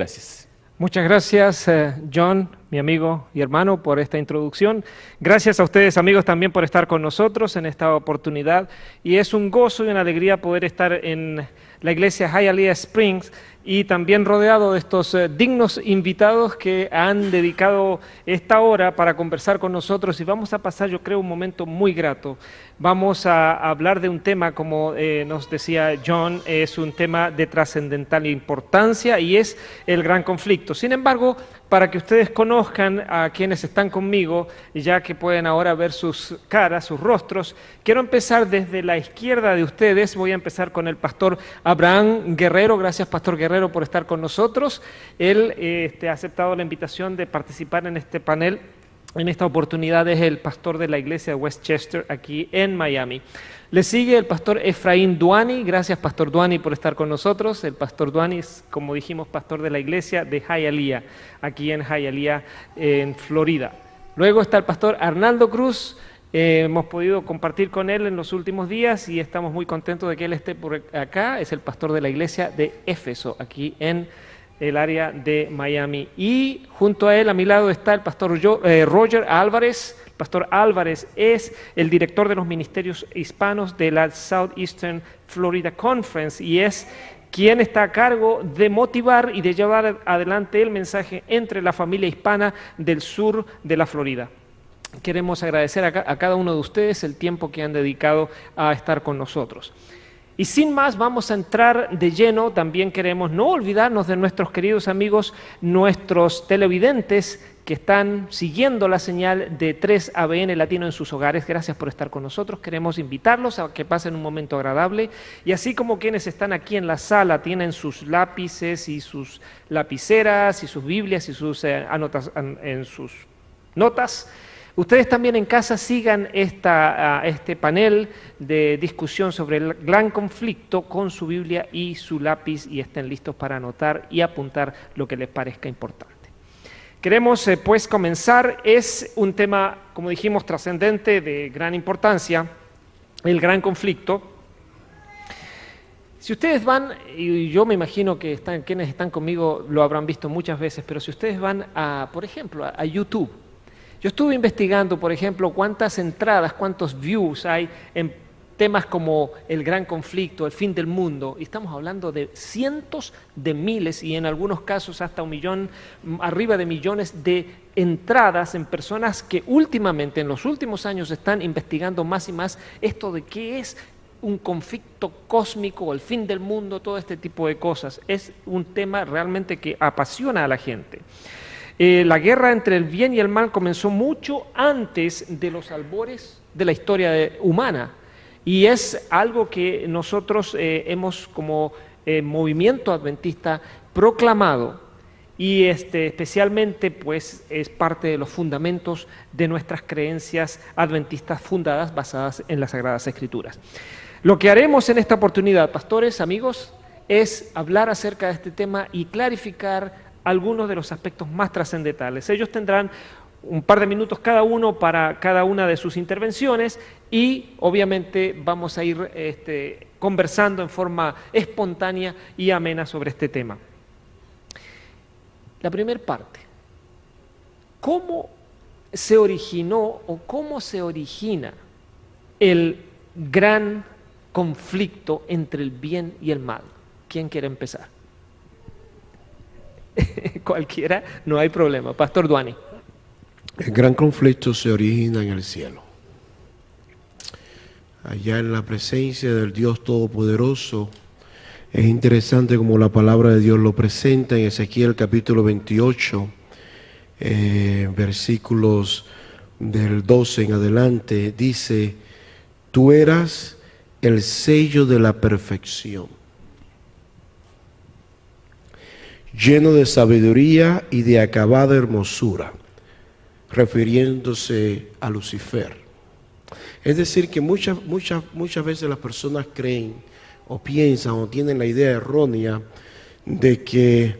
Gracias. Muchas gracias, John, mi amigo y hermano, por esta introducción. Gracias a ustedes, amigos, también por estar con nosotros en esta oportunidad. Y es un gozo y una alegría poder estar en la iglesia Hialeah Springs y también rodeado de estos dignos invitados que han dedicado esta hora para conversar con nosotros. Y vamos a pasar, yo creo, un momento muy grato. Vamos a hablar de un tema, como nos decía John, es un tema de trascendental importancia y es el gran conflicto. Sin embargo, para que ustedes conozcan a quienes están conmigo, ya que pueden ahora ver sus caras, sus rostros, quiero empezar desde la izquierda de ustedes. Voy a empezar con el pastor Abraham Guerrero. Gracias, pastor Guerrero, por estar con nosotros. Él ha aceptado la invitación de participar en este panel. En esta oportunidad es el pastor de la iglesia de Westchester, aquí en Miami. Le sigue el pastor Efraín Duani. Gracias, pastor Duani, por estar con nosotros. El pastor Duani es, como dijimos, pastor de la iglesia de Hialeah, aquí en Hialeah, en Florida. Luego está el pastor Arnaldo Cruz. Hemos podido compartir con él en los últimos días y estamos muy contentos de que él esté por acá. Es el pastor de la iglesia de Éfeso, aquí en el área de Miami. Y junto a él, a mi lado, está el pastor Roger Álvarez. El pastor Álvarez es el director de los ministerios hispanos de la Southeastern Florida Conference y es quien está a cargo de motivar y de llevar adelante el mensaje entre la familia hispana del sur de la Florida. Queremos agradecer a cada uno de ustedes el tiempo que han dedicado a estar con nosotros. Y sin más, vamos a entrar de lleno. También queremos no olvidarnos de nuestros queridos amigos, nuestros televidentes que están siguiendo la señal de 3ABN Latino en sus hogares. Gracias por estar con nosotros. Queremos invitarlos a que pasen un momento agradable. Y así como quienes están aquí en la sala tienen sus lápices y sus lapiceras y sus Biblias y sus notas, ustedes también en casa sigan este panel de discusión sobre el gran conflicto con su Biblia y su lápiz y estén listos para anotar y apuntar lo que les parezca importante. Queremos pues comenzar. Es un tema, como dijimos, trascendente, de gran importancia, el gran conflicto. Si ustedes van, y yo me imagino que quienes están conmigo lo habrán visto muchas veces, pero si ustedes van por ejemplo, a YouTube, yo estuve investigando, por ejemplo, cuántas entradas, cuántos views hay en temas como el gran conflicto, el fin del mundo, y estamos hablando de cientos de miles y en algunos casos hasta 1 millón, arriba de millones de entradas en personas que últimamente, en los últimos años, están investigando más y más esto de qué es un conflicto cósmico, el fin del mundo, todo este tipo de cosas. Es un tema realmente que apasiona a la gente. La guerra entre el bien y el mal comenzó mucho antes de los albores de la historia humana y es algo que nosotros hemos como movimiento adventista proclamado y especialmente pues es parte de los fundamentos de nuestras creencias adventistas fundadas, basadas en las Sagradas Escrituras. Lo que haremos en esta oportunidad, pastores, amigos, es hablar acerca de este tema y clarificar algunos de los aspectos más trascendentales. Ellos tendrán un par de minutos cada uno para cada una de sus intervenciones y obviamente vamos a ir conversando en forma espontánea y amena sobre este tema. La primera parte, ¿cómo se originó o cómo se origina el gran conflicto entre el bien y el mal? ¿Quién quiere empezar? Cualquiera, no hay problema. Pastor Duani. El gran conflicto se origina en el cielo. Allá en la presencia del Dios Todopoderoso. Es interesante como la palabra de Dios lo presenta en Ezequiel capítulo 28, versículos del 12 en adelante. Dice, tú eras el sello de la perfección, lleno de sabiduría y de acabada hermosura, refiriéndose a Lucifer. Es decir, que muchas veces las personas creen o piensan o tienen la idea errónea de que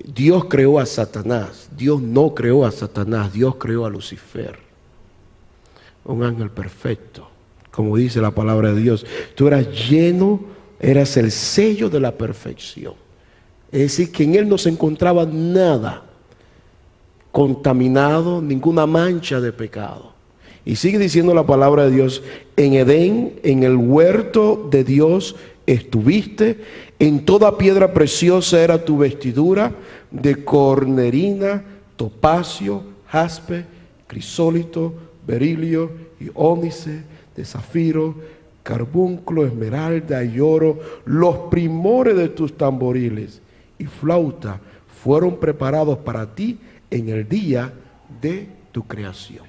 Dios creó a Satanás. Dios no creó a Satanás, Dios creó a Lucifer, un ángel perfecto, como dice la palabra de Dios. Tú eras el sello de la perfección. Es decir, que en él no se encontraba nada contaminado, ninguna mancha de pecado. Y sigue diciendo la palabra de Dios: en Edén, en el huerto de Dios estuviste, en toda piedra preciosa era tu vestidura, de cornerina, topacio, jaspe, crisólito, berilio y ónice, de zafiro, carbúnculo, esmeralda y oro. Los primores de tus tamboriles y flauta fueron preparados para ti en el día de tu creación.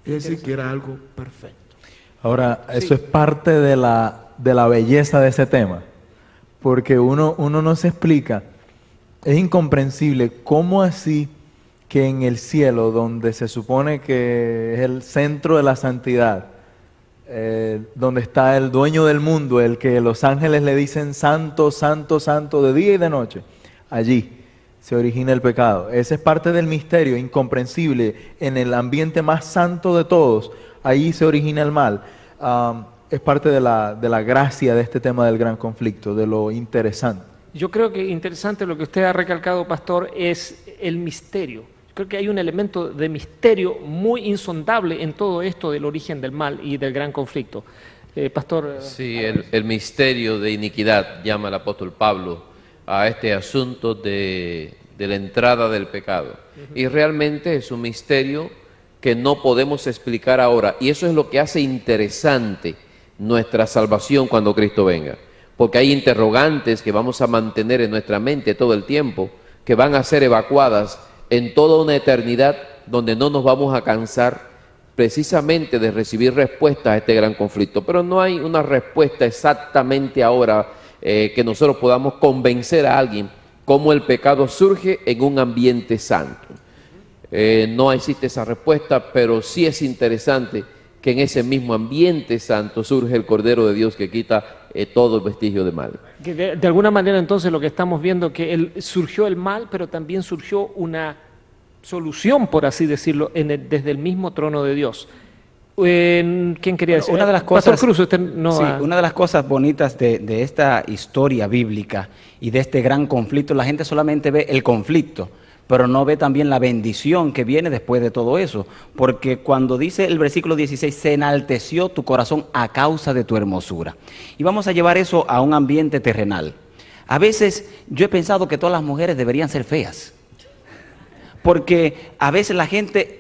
Es decir, que era algo perfecto. Ahora, eso es parte de la belleza de ese tema, porque uno no se explica, es incomprensible cómo así que en el cielo, donde se supone que es el centro de la santidad, donde está el dueño del mundo, el que los ángeles le dicen santo, santo, santo de día y de noche, allí se origina el pecado. Ese es parte del misterio incomprensible. En el ambiente más santo de todos, ahí se origina el mal. Es parte de la gracia de este tema del gran conflicto, de lo interesante. Yo creo que interesante lo que usted ha recalcado, pastor, es el misterio. Creo que hay un elemento de misterio muy insondable en todo esto del origen del mal y del gran conflicto. Pastor. Sí, el misterio de iniquidad, llama el apóstol Pablo a este asunto de la entrada del pecado. Y realmente es un misterio que no podemos explicar ahora. Y eso es lo que hace interesante nuestra salvación cuando Cristo venga. Porque hay interrogantes que vamos a mantener en nuestra mente todo el tiempo, que van a ser evacuadas en toda una eternidad, donde no nos vamos a cansar precisamente de recibir respuestas a este gran conflicto. Pero no hay una respuesta exactamente ahora que nosotros podamos convencer a alguien cómo el pecado surge en un ambiente santo. No existe esa respuesta, pero sí es interesante que en ese mismo ambiente santo surge el Cordero de Dios que quita todo el vestigio de mal. Que de alguna manera entonces lo que estamos viendo que surgió el mal, pero también surgió una solución, por así decirlo, desde el mismo trono de Dios. ¿Quién quería decir? Una de las cosas, Pastor Cruz, usted no sí, una de las cosas bonitas de esta historia bíblica y de este gran conflicto, la gente solamente ve el conflicto, pero no ve también la bendición que viene después de todo eso. Porque cuando dice el versículo 16, se enalteció tu corazón a causa de tu hermosura. Y vamos a llevar eso a un ambiente terrenal. A veces yo he pensado que todas las mujeres deberían ser feas. Porque a veces la gente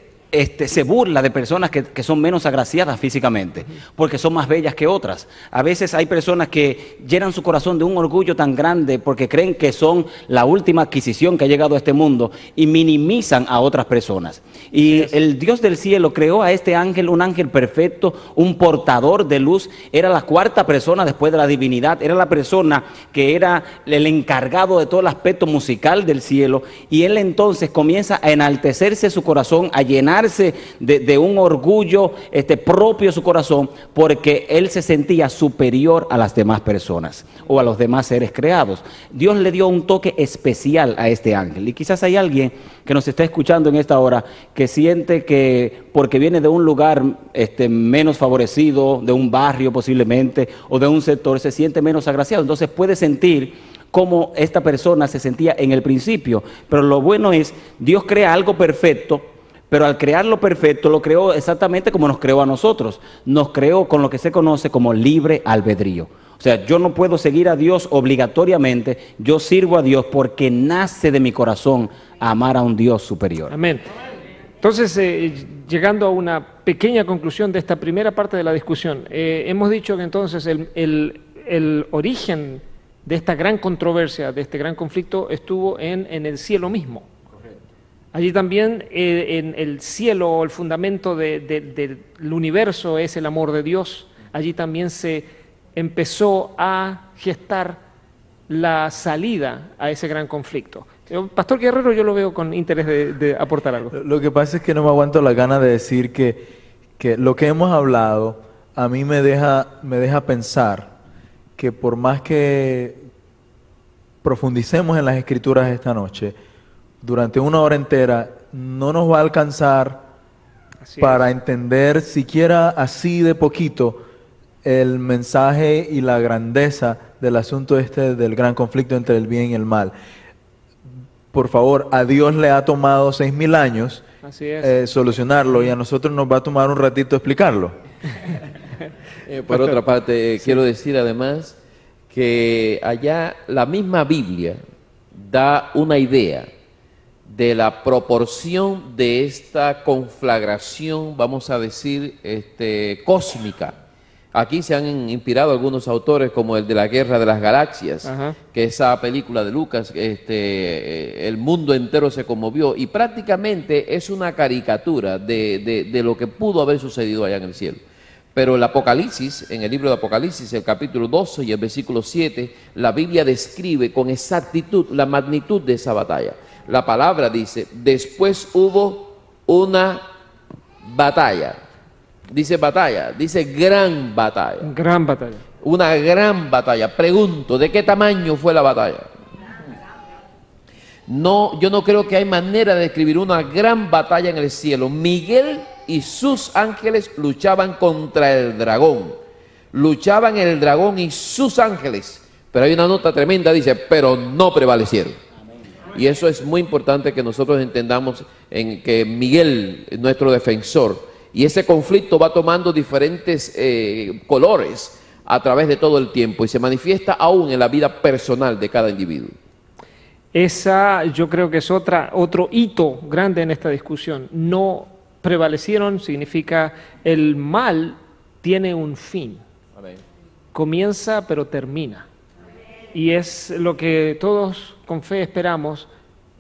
se burla de personas que son menos agraciadas físicamente, porque son más bellas que otras. A veces hay personas que llenan su corazón de un orgullo tan grande porque creen que son la última adquisición que ha llegado a este mundo y minimizan a otras personas. Y el Dios del cielo creó a este ángel, un ángel perfecto, un portador de luz. Era la cuarta persona después de la divinidad, era la persona que era el encargado de todo el aspecto musical del cielo, y él entonces comienza a enaltecerse su corazón, a llenar de un orgullo propio de su corazón, porque él se sentía superior a las demás personas o a los demás seres creados. Dios le dio un toque especial a este ángel, y quizás hay alguien que nos está escuchando en esta hora que siente que porque viene de un lugar menos favorecido, de un barrio posiblemente, o de un sector, se siente menos agraciado. Entonces puede sentir como esta persona se sentía en el principio. Pero lo bueno es, Dios crea algo perfecto, pero al crearlo perfecto, lo creó exactamente como nos creó a nosotros. Nos creó con lo que se conoce como libre albedrío. O sea, yo no puedo seguir a Dios obligatoriamente, yo sirvo a Dios porque nace de mi corazón amar a un Dios superior. Amén. Entonces, llegando a una pequeña conclusión de esta primera parte de la discusión, hemos dicho que entonces el origen de esta gran controversia, de este gran conflicto, estuvo en el cielo mismo. Allí también en el cielo, el fundamento del universo es el amor de Dios. Allí también se empezó a gestar la salida a ese gran conflicto. Pastor Guerrero, yo lo veo con interés de aportar algo. Lo que pasa es que no me aguanto la gana de decir que lo que hemos hablado a mí me deja pensar que por más que profundicemos en las Escrituras esta noche, durante una hora entera no nos va a alcanzar para entender siquiera así de poquito el mensaje y la grandeza del asunto del gran conflicto entre el bien y el mal. por favor, a Dios le ha tomado 6.000 años Así es. solucionarlo y a nosotros nos va a tomar un ratito explicarlo. Por otra parte, quiero decir además que allá la misma Biblia da una idea de la proporción de esta conflagración, vamos a decir, cósmica. Aquí se han inspirado algunos autores como el de la Guerra de las Galaxias, Ajá. que esa película de Lucas, el mundo entero se conmovió y prácticamente es una caricatura de lo que pudo haber sucedido allá en el cielo. Pero el Apocalipsis, en el libro de Apocalipsis, el capítulo 12 y el versículo 7, la Biblia describe con exactitud la magnitud de esa batalla. La palabra dice, después hubo una batalla. Dice batalla, dice gran batalla. Gran batalla. Una gran batalla. Pregunto, ¿de qué tamaño fue la batalla? No, yo no creo que hay manera de describir una gran batalla en el cielo. Miguel y sus ángeles luchaban contra el dragón. Luchaban el dragón y sus ángeles. Pero hay una nota tremenda, dice, pero no prevalecieron. Y eso es muy importante que nosotros entendamos en que Miguel es nuestro defensor. Y ese conflicto va tomando diferentes colores a través de todo el tiempo y se manifiesta aún en la vida personal de cada individuo. Esa yo creo que es otro hito grande en esta discusión. No prevalecieron significa el mal tiene un fin. Amén. Comienza pero termina. Y es lo que todos con fe esperamos,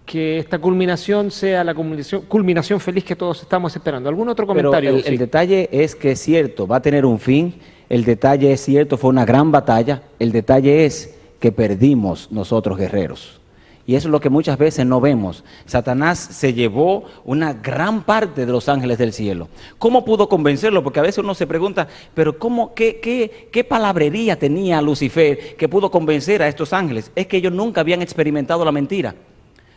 que esta culminación sea la culminación feliz que todos estamos esperando. ¿Algún otro comentario? Pero el detalle es que es cierto, va a tener un fin, el detalle es cierto, fue una gran batalla, el detalle es que perdimos nosotros guerreros. Y eso es lo que muchas veces no vemos. Satanás se llevó una gran parte de los ángeles del cielo. ¿Cómo pudo convencerlo? Porque a veces uno se pregunta, pero ¿qué palabrería tenía Lucifer que pudo convencer a estos ángeles? Es que ellos nunca habían experimentado la mentira.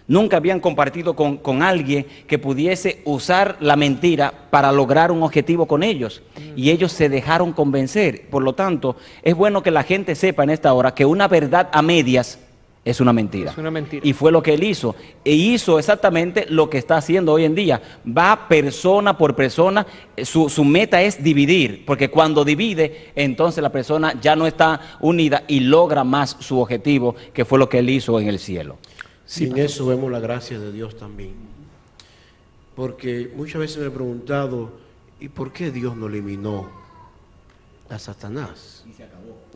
Nunca habían compartido con alguien que pudiese usar la mentira para lograr un objetivo con ellos. Y ellos se dejaron convencer. Por lo tanto, es bueno que la gente sepa en esta hora que una verdad a medias es una mentira. Es una mentira. Y fue lo que él hizo. E hizo exactamente lo que está haciendo hoy en día. Va persona por persona. Su meta es dividir. Porque cuando divide, entonces la persona ya no está unida y logra más su objetivo, que fue lo que él hizo en el cielo. Sí, en eso vemos la gracia de Dios también. Porque muchas veces me he preguntado, ¿y por qué Dios no eliminó a Satanás?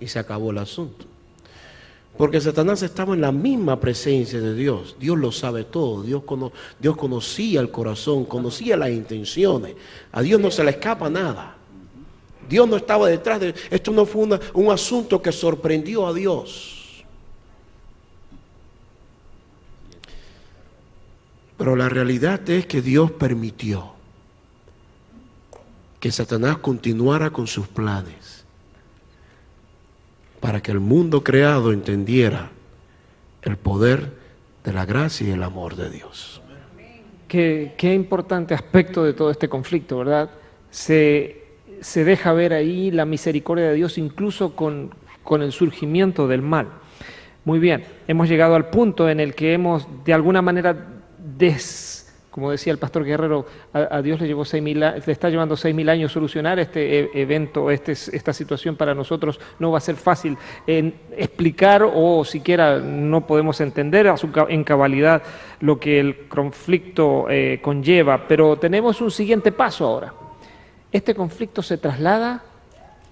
Y se acabó el asunto. Porque Satanás estaba en la misma presencia de Dios. Dios lo sabe todo. Dios conocía el corazón, conocía las intenciones. A Dios no se le escapa nada. Dios no estaba detrás de... Esto no fue un asunto que sorprendió a Dios. Pero la realidad es que Dios permitió que Satanás continuara con sus planes para que el mundo creado entendiera el poder de la gracia y el amor de Dios. Qué importante aspecto de todo este conflicto, ¿verdad? Se deja ver ahí la misericordia de Dios incluso con el surgimiento del mal. Muy bien, hemos llegado al punto en el que hemos de alguna manera como decía el pastor Guerrero, a Dios le está llevando 6.000 años solucionar este evento, esta situación. Para nosotros no va a ser fácil explicar o siquiera no podemos entender en cabalidad lo que el conflicto conlleva, pero tenemos un siguiente paso ahora. Este conflicto se traslada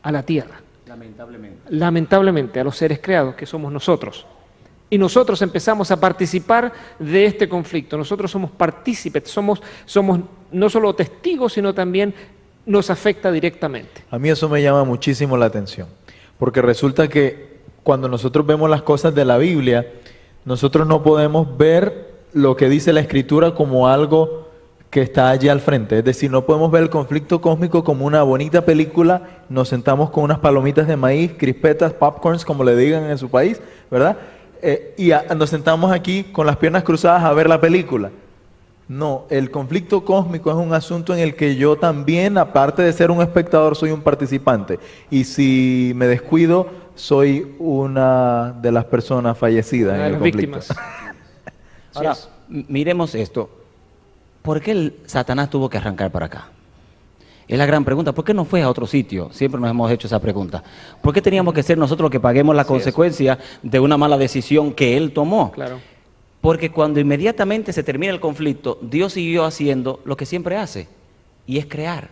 a la tierra. Lamentablemente, a los seres creados que somos nosotros. Y nosotros empezamos a participar de este conflicto. Nosotros somos partícipes, somos no solo testigos, sino también nos afecta directamente. A mí eso me llama muchísimo la atención, porque resulta que cuando nosotros vemos las cosas de la Biblia, nosotros no podemos ver lo que dice la Escritura como algo que está allí al frente. Es decir, no podemos ver el conflicto cósmico como una bonita película, nos sentamos con unas palomitas de maíz, crispetas, popcorns, como le digan en su país, ¿verdad? Nos sentamos aquí con las piernas cruzadas a ver la película. No, el conflicto cósmico es un asunto en el que yo también, aparte de ser un espectador, soy un participante. Y si me descuido, soy una de las personas fallecidas en el conflicto. Víctimas. Ahora, Miremos esto. ¿Por qué Satanás tuvo que arrancar para acá? Es la gran pregunta. ¿Por qué no fue a otro sitio? Siempre nos hemos hecho esa pregunta. ¿Por qué teníamos que ser nosotros los que paguemos la consecuencia de una mala decisión que él tomó? Claro. Porque cuando inmediatamente se termina el conflicto, Dios siguió haciendo lo que siempre hace, y es crear.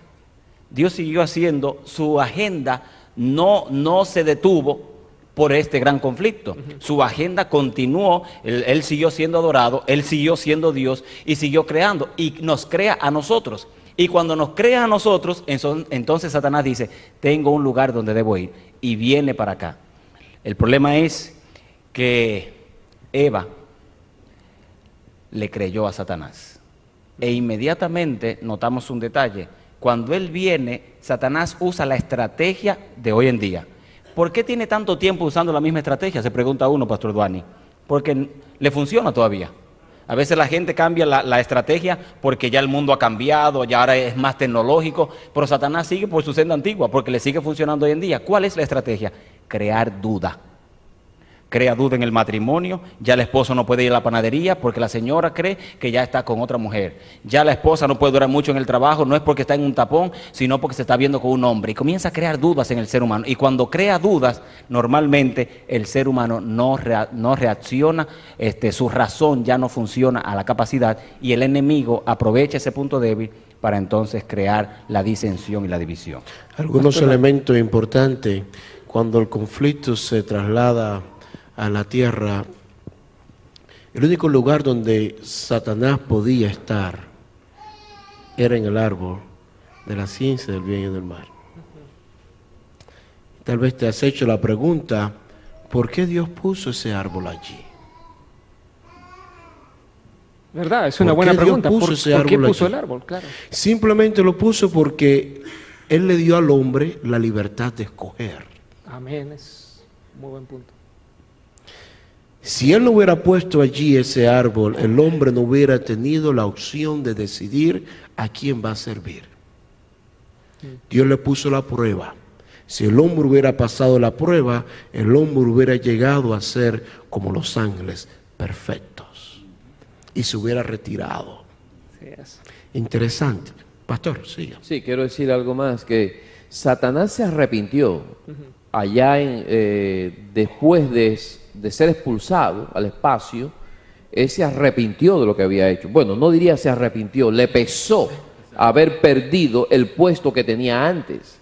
Dios siguió haciendo, su agenda no se detuvo por este gran conflicto. Su agenda continuó, él siguió siendo adorado, él siguió siendo Dios y siguió creando, y nos crea a nosotros. Y cuando nos crea a nosotros, entonces Satanás dice, tengo un lugar donde debo ir, y viene para acá. El problema es que Eva le creyó a Satanás. E inmediatamente notamos un detalle. Cuando él viene, Satanás usa la estrategia de hoy en día. ¿Por qué tiene tanto tiempo usando la misma estrategia? Se pregunta uno, Pastor Duani. Porque le funciona todavía. A veces la gente cambia la estrategia porque ya el mundo ha cambiado, ya ahora es más tecnológico, pero Satanás sigue por su senda antigua porque le sigue funcionando hoy en día. ¿Cuál es la estrategia? Crear duda. Crea duda en el matrimonio, ya el esposo no puede ir a la panadería porque la señora cree que ya está con otra mujer. Ya la esposa no puede durar mucho en el trabajo, no es porque está en un tapón, sino porque se está viendo con un hombre. Y comienza a crear dudas en el ser humano. Y cuando crea dudas, normalmente el ser humano no reacciona, su razón ya no funciona a la capacidad, y el enemigo aprovecha ese punto débil para entonces crear la disensión y la división. Algunos elementos importantes cuando el conflicto se traslada a la tierra. El único lugar donde Satanás podía estar era en el árbol de la ciencia del bien y del mal. Tal vez te has hecho la pregunta, ¿por qué Dios puso ese árbol allí? ¿Verdad? Es una buena pregunta. ¿Por qué puso el árbol? Claro. Simplemente lo puso porque Él le dio al hombre la libertad de escoger. Amén, es un muy buen punto. Si Él no hubiera puesto allí ese árbol, el hombre no hubiera tenido la opción de decidir a quién va a servir. Dios le puso la prueba. Si el hombre hubiera pasado la prueba, el hombre hubiera llegado a ser como los ángeles, perfectos, y se hubiera retirado. Sí, es. Interesante. Pastor, siga. Sí, quiero decir algo más, que Satanás se arrepintió allá después de ser expulsado al espacio. Él se arrepintió de lo que había hecho. Bueno, no diría se arrepintió, le pesó haber perdido el puesto que tenía antes.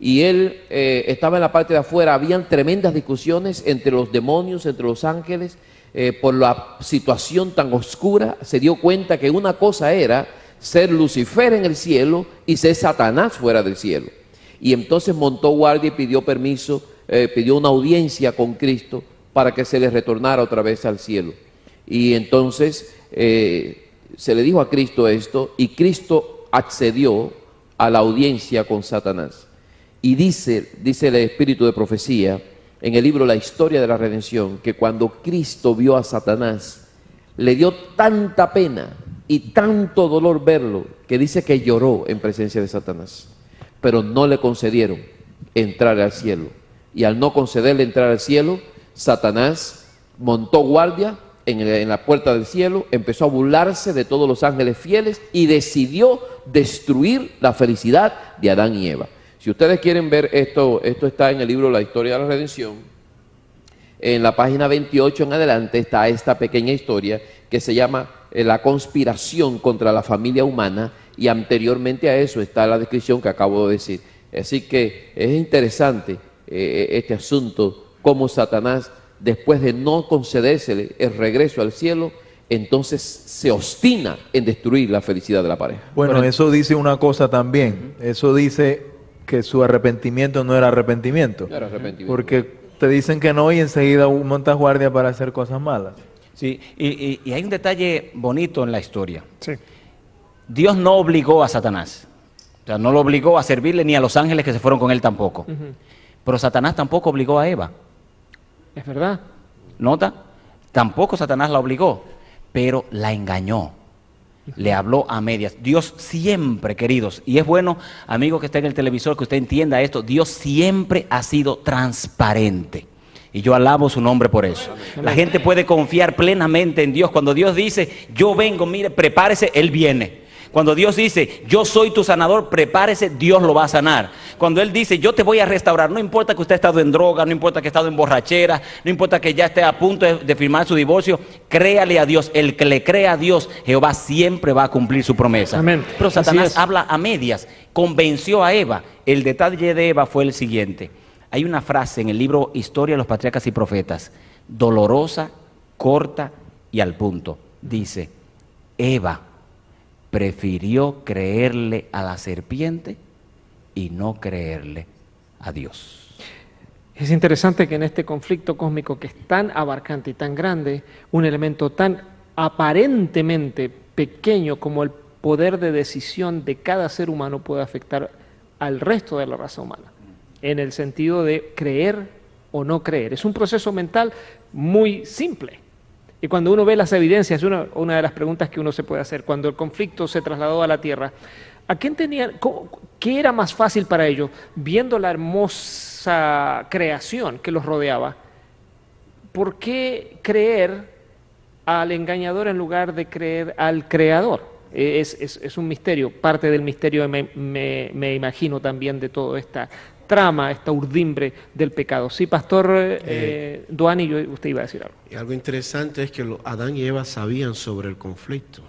Y él estaba en la parte de afuera, habían tremendas discusiones entre los demonios, entre los ángeles, por la situación tan oscura. Se dio cuenta que una cosa era ser Lucifer en el cielo y ser Satanás fuera del cielo. Y entonces montó guardia y pidió permiso, pidió una audiencia con Cristo para que se le retornara otra vez al cielo. Y entonces se le dijo a Cristo esto, y Cristo accedió a la audiencia con Satanás. Y dice el Espíritu de Profecía en el libro La Historia de la Redención, que cuando Cristo vio a Satanás, le dio tanta pena y tanto dolor verlo, que dice que lloró en presencia de Satanás, pero no le concedieron entrar al cielo. Y al no concederle entrar al cielo, Satanás montó guardia en la puerta del cielo, empezó a burlarse de todos los ángeles fieles y decidió destruir la felicidad de Adán y Eva. Si ustedes quieren ver esto está en el libro La Historia de la Redención. En la página 28 en adelante está esta pequeña historia que se llama la conspiración contra la familia humana, y anteriormente a eso está la descripción que acabo de decir. Así que es interesante este asunto, cómo Satanás, después de no concedérsele el regreso al cielo, entonces se obstina en destruir la felicidad de la pareja. Bueno, pero eso dice una cosa también. Eso dice que su arrepentimiento no era arrepentimiento. No era arrepentimiento. Porque te dicen que no y enseguida montas guardia para hacer cosas malas. Sí, y hay un detalle bonito en la historia. Sí. Dios no obligó a Satanás. O sea, no lo obligó a servirle, ni a los ángeles que se fueron con él tampoco. Pero Satanás tampoco obligó a Eva. Es verdad. ¿Nota? Tampoco Satanás la obligó, pero la engañó. Le habló a medias. Dios siempre, queridos, y es bueno, amigo que está en el televisor, que usted entienda esto, Dios siempre ha sido transparente. Y yo alabo su nombre por eso. La gente puede confiar plenamente en Dios. Cuando Dios dice, yo vengo, mire, prepárese, Él viene. Cuando Dios dice, yo soy tu sanador, prepárese, Dios lo va a sanar. Cuando Él dice, yo te voy a restaurar, no importa que usted ha estado en droga, no importa que ha estado en borrachera, no importa que ya esté a punto de firmar su divorcio, créale a Dios. El que le crea a Dios, Jehová siempre va a cumplir su promesa. Amén. Pero Así Satanás es. habla a medias, convenció a Eva. El detalle de Eva fue el siguiente. Hay una frase en el libro Historia de los Patriarcas y Profetas, dolorosa, corta y al punto. Dice, Eva prefirió creerle a la serpiente y no creerle a Dios. Es interesante que en este conflicto cósmico que es tan abarcante y tan grande, un elemento tan aparentemente pequeño como el poder de decisión de cada ser humano puede afectar al resto de la raza humana, en el sentido de creer o no creer. Es un proceso mental muy simple. Y cuando uno ve las evidencias, una de las preguntas que uno se puede hacer, cuando el conflicto se trasladó a la Tierra, ¿a quién tenían, qué era más fácil para ellos, viendo la hermosa creación que los rodeaba? ¿Por qué creer al engañador en lugar de creer al creador? Es un misterio, parte del misterio me imagino también de toda esta trama, esta urdimbre del pecado. Sí, Pastor Duani, usted iba a decir algo. Y algo interesante es que Adán y Eva sabían sobre el conflicto.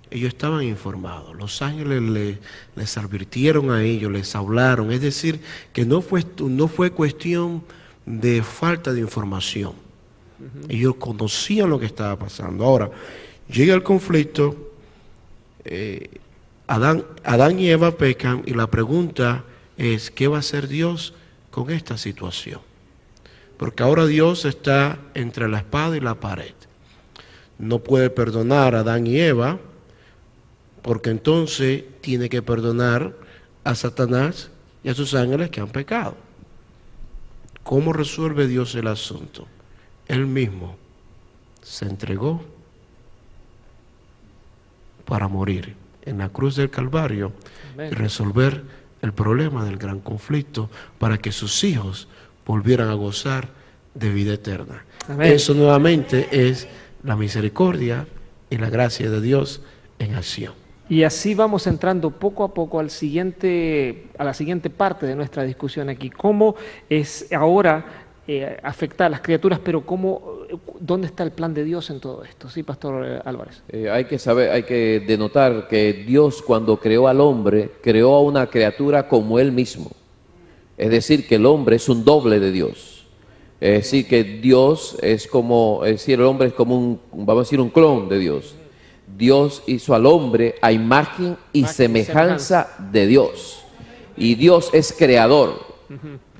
Ellos estaban informados. Los ángeles les advirtieron a ellos, les hablaron. Es decir, que no fue cuestión de falta de información. Ellos conocían lo que estaba pasando. Ahora, llega el conflicto, Adán y Eva pecan y la pregunta es, ¿qué va a hacer Dios con esta situación? Porque ahora Dios está entre la espada y la pared. No puede perdonar a Adán y Eva, porque entonces tiene que perdonar a Satanás y a sus ángeles que han pecado. ¿Cómo resuelve Dios el asunto? Él mismo se entregó para morir en la cruz del Calvario y resolver el problema del gran conflicto para que sus hijos volvieran a gozar de vida eterna. Amén. Eso nuevamente es la misericordia y la gracia de Dios en acción. Y así vamos entrando poco a poco a la siguiente parte de nuestra discusión aquí. ¿Cómo es ahora afectar a las criaturas, pero dónde está el plan de Dios en todo esto? Sí, Pastor Álvarez. Hay que denotar que Dios, cuando creó al hombre, creó a una criatura como Él mismo. Es decir, que el hombre es un doble de Dios. Es decir, que Dios es como, es decir, el hombre es como vamos a decir, un clon de Dios. Dios hizo al hombre a imagen y semejanza de Dios. Y Dios es creador.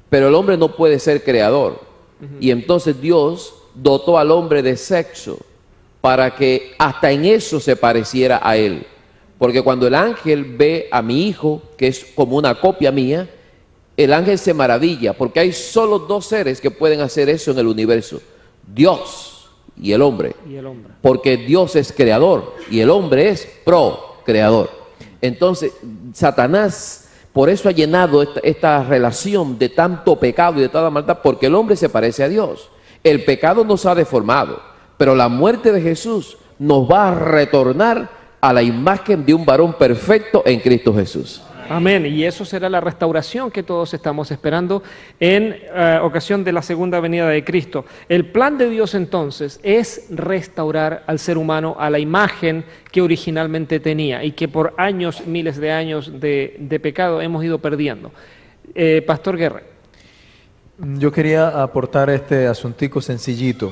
Pero el hombre no puede ser creador. Y entonces Dios dotó al hombre de sexo para que hasta en eso se pareciera a él. Porque cuando el ángel ve a mi hijo, que es como una copia mía, el ángel se maravilla, porque hay solo dos seres que pueden hacer eso en el universo: Dios y el hombre. Porque Dios es creador y el hombre es procreador. Entonces Satanás por eso ha llenado esta relación de tanto pecado y de toda maldad, porque el hombre se parece a Dios. El pecado nos ha deformado, pero la muerte de Jesús nos va a retornar a la imagen de un varón perfecto en Cristo Jesús. Amén. Y eso será la restauración que todos estamos esperando en ocasión de la segunda venida de Cristo. El plan de Dios entonces es restaurar al ser humano a la imagen que originalmente tenía y que por años, miles de años de pecado hemos ido perdiendo. Pastor Guerra. Yo quería aportar este asuntico sencillito.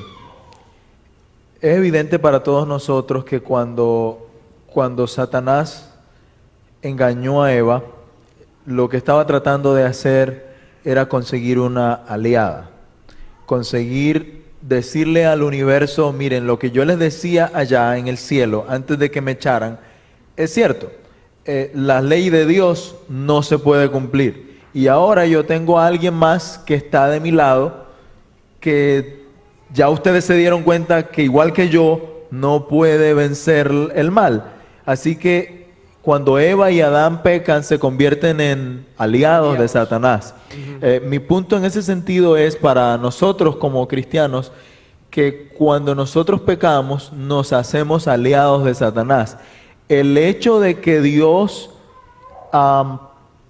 Es evidente para todos nosotros que cuando Satanás engañó a Eva, lo que estaba tratando de hacer era conseguir una aliada, conseguir decirle al universo: miren, lo que yo les decía allá en el cielo antes de que me echaran es cierto, la ley de Dios no se puede cumplir y ahora yo tengo a alguien más que está de mi lado, que ya ustedes se dieron cuenta que igual que yo no puede vencer el mal, así que cuando Eva y Adán pecan, se convierten en aliados de Satanás. Mi punto en ese sentido es para nosotros como cristianos, que cuando nosotros pecamos, nos hacemos aliados de Satanás. El hecho de que Dios,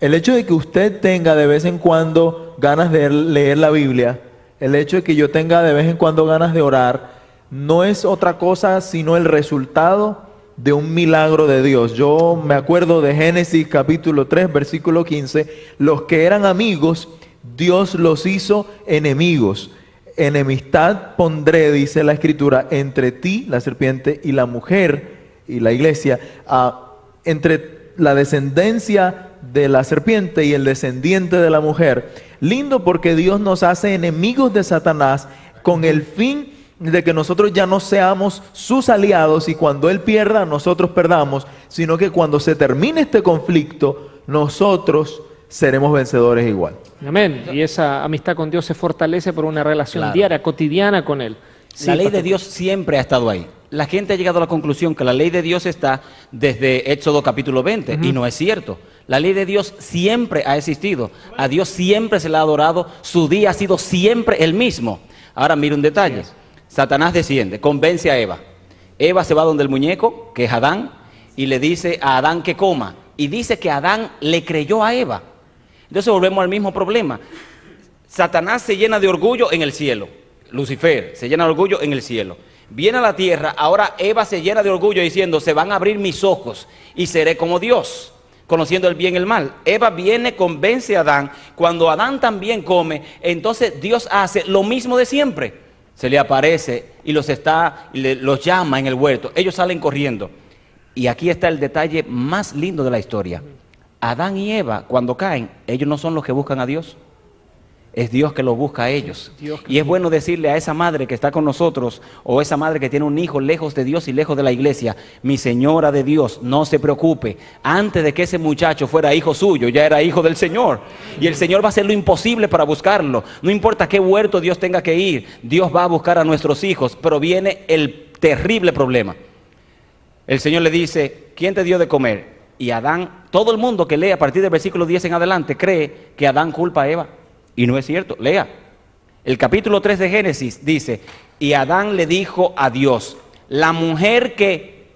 el hecho de que usted tenga de vez en cuando ganas de leer la Biblia, el hecho de que yo tenga de vez en cuando ganas de orar, no es otra cosa sino el resultado de un milagro de Dios. Yo me acuerdo de Génesis capítulo 3, versículo 15, los que eran amigos, Dios los hizo enemigos. Enemistad pondré, dice la Escritura, entre ti, la serpiente, y la mujer, y la iglesia, entre la descendencia de la serpiente y el descendiente de la mujer. Lindo, porque Dios nos hace enemigos de Satanás con el fin de que nosotros ya no seamos sus aliados y cuando Él pierda, nosotros perdamos, sino que cuando se termine este conflicto, nosotros seremos vencedores igual. Amén. Y esa amistad con Dios se fortalece por una relación diaria, cotidiana con Él. Sí, la ley pastor. de Dios siempre ha estado ahí. La gente ha llegado a la conclusión que la ley de Dios está desde Éxodo capítulo 20, y no es cierto. La ley de Dios siempre ha existido. A Dios siempre se le ha adorado. Su día ha sido siempre el mismo. Ahora mire un detalle. Satanás desciende, convence a Eva. Eva se va donde el muñeco, que es Adán, y le dice a Adán que coma. Y dice que Adán le creyó a Eva. Entonces volvemos al mismo problema. Satanás se llena de orgullo en el cielo. Lucifer se llena de orgullo en el cielo. Viene a la tierra, ahora Eva se llena de orgullo diciendo, se van a abrir mis ojos y seré como Dios, conociendo el bien y el mal. Eva viene, convence a Adán. Cuando Adán también come, entonces Dios hace lo mismo de siempre. Se le aparece y los llama en el huerto. Ellos salen corriendo. Y aquí está el detalle más lindo de la historia. Adán y Eva, cuando caen, ellos no son los que buscan a Dios. Es Dios que los busca a ellos. Y es bueno decirle a esa madre que está con nosotros, o esa madre que tiene un hijo lejos de Dios y lejos de la iglesia, mi señora de Dios, no se preocupe. Antes de que ese muchacho fuera hijo suyo, ya era hijo del Señor. Y el Señor va a hacer lo imposible para buscarlo. No importa qué huerto Dios tenga que ir, Dios va a buscar a nuestros hijos. Pero viene el terrible problema. El Señor le dice, ¿quién te dio de comer? Y Adán, todo el mundo que lee a partir del versículo 10 en adelante, cree que Adán culpa a Eva. Y no es cierto, lea. El capítulo 3 de Génesis dice, y Adán le dijo a Dios, la mujer que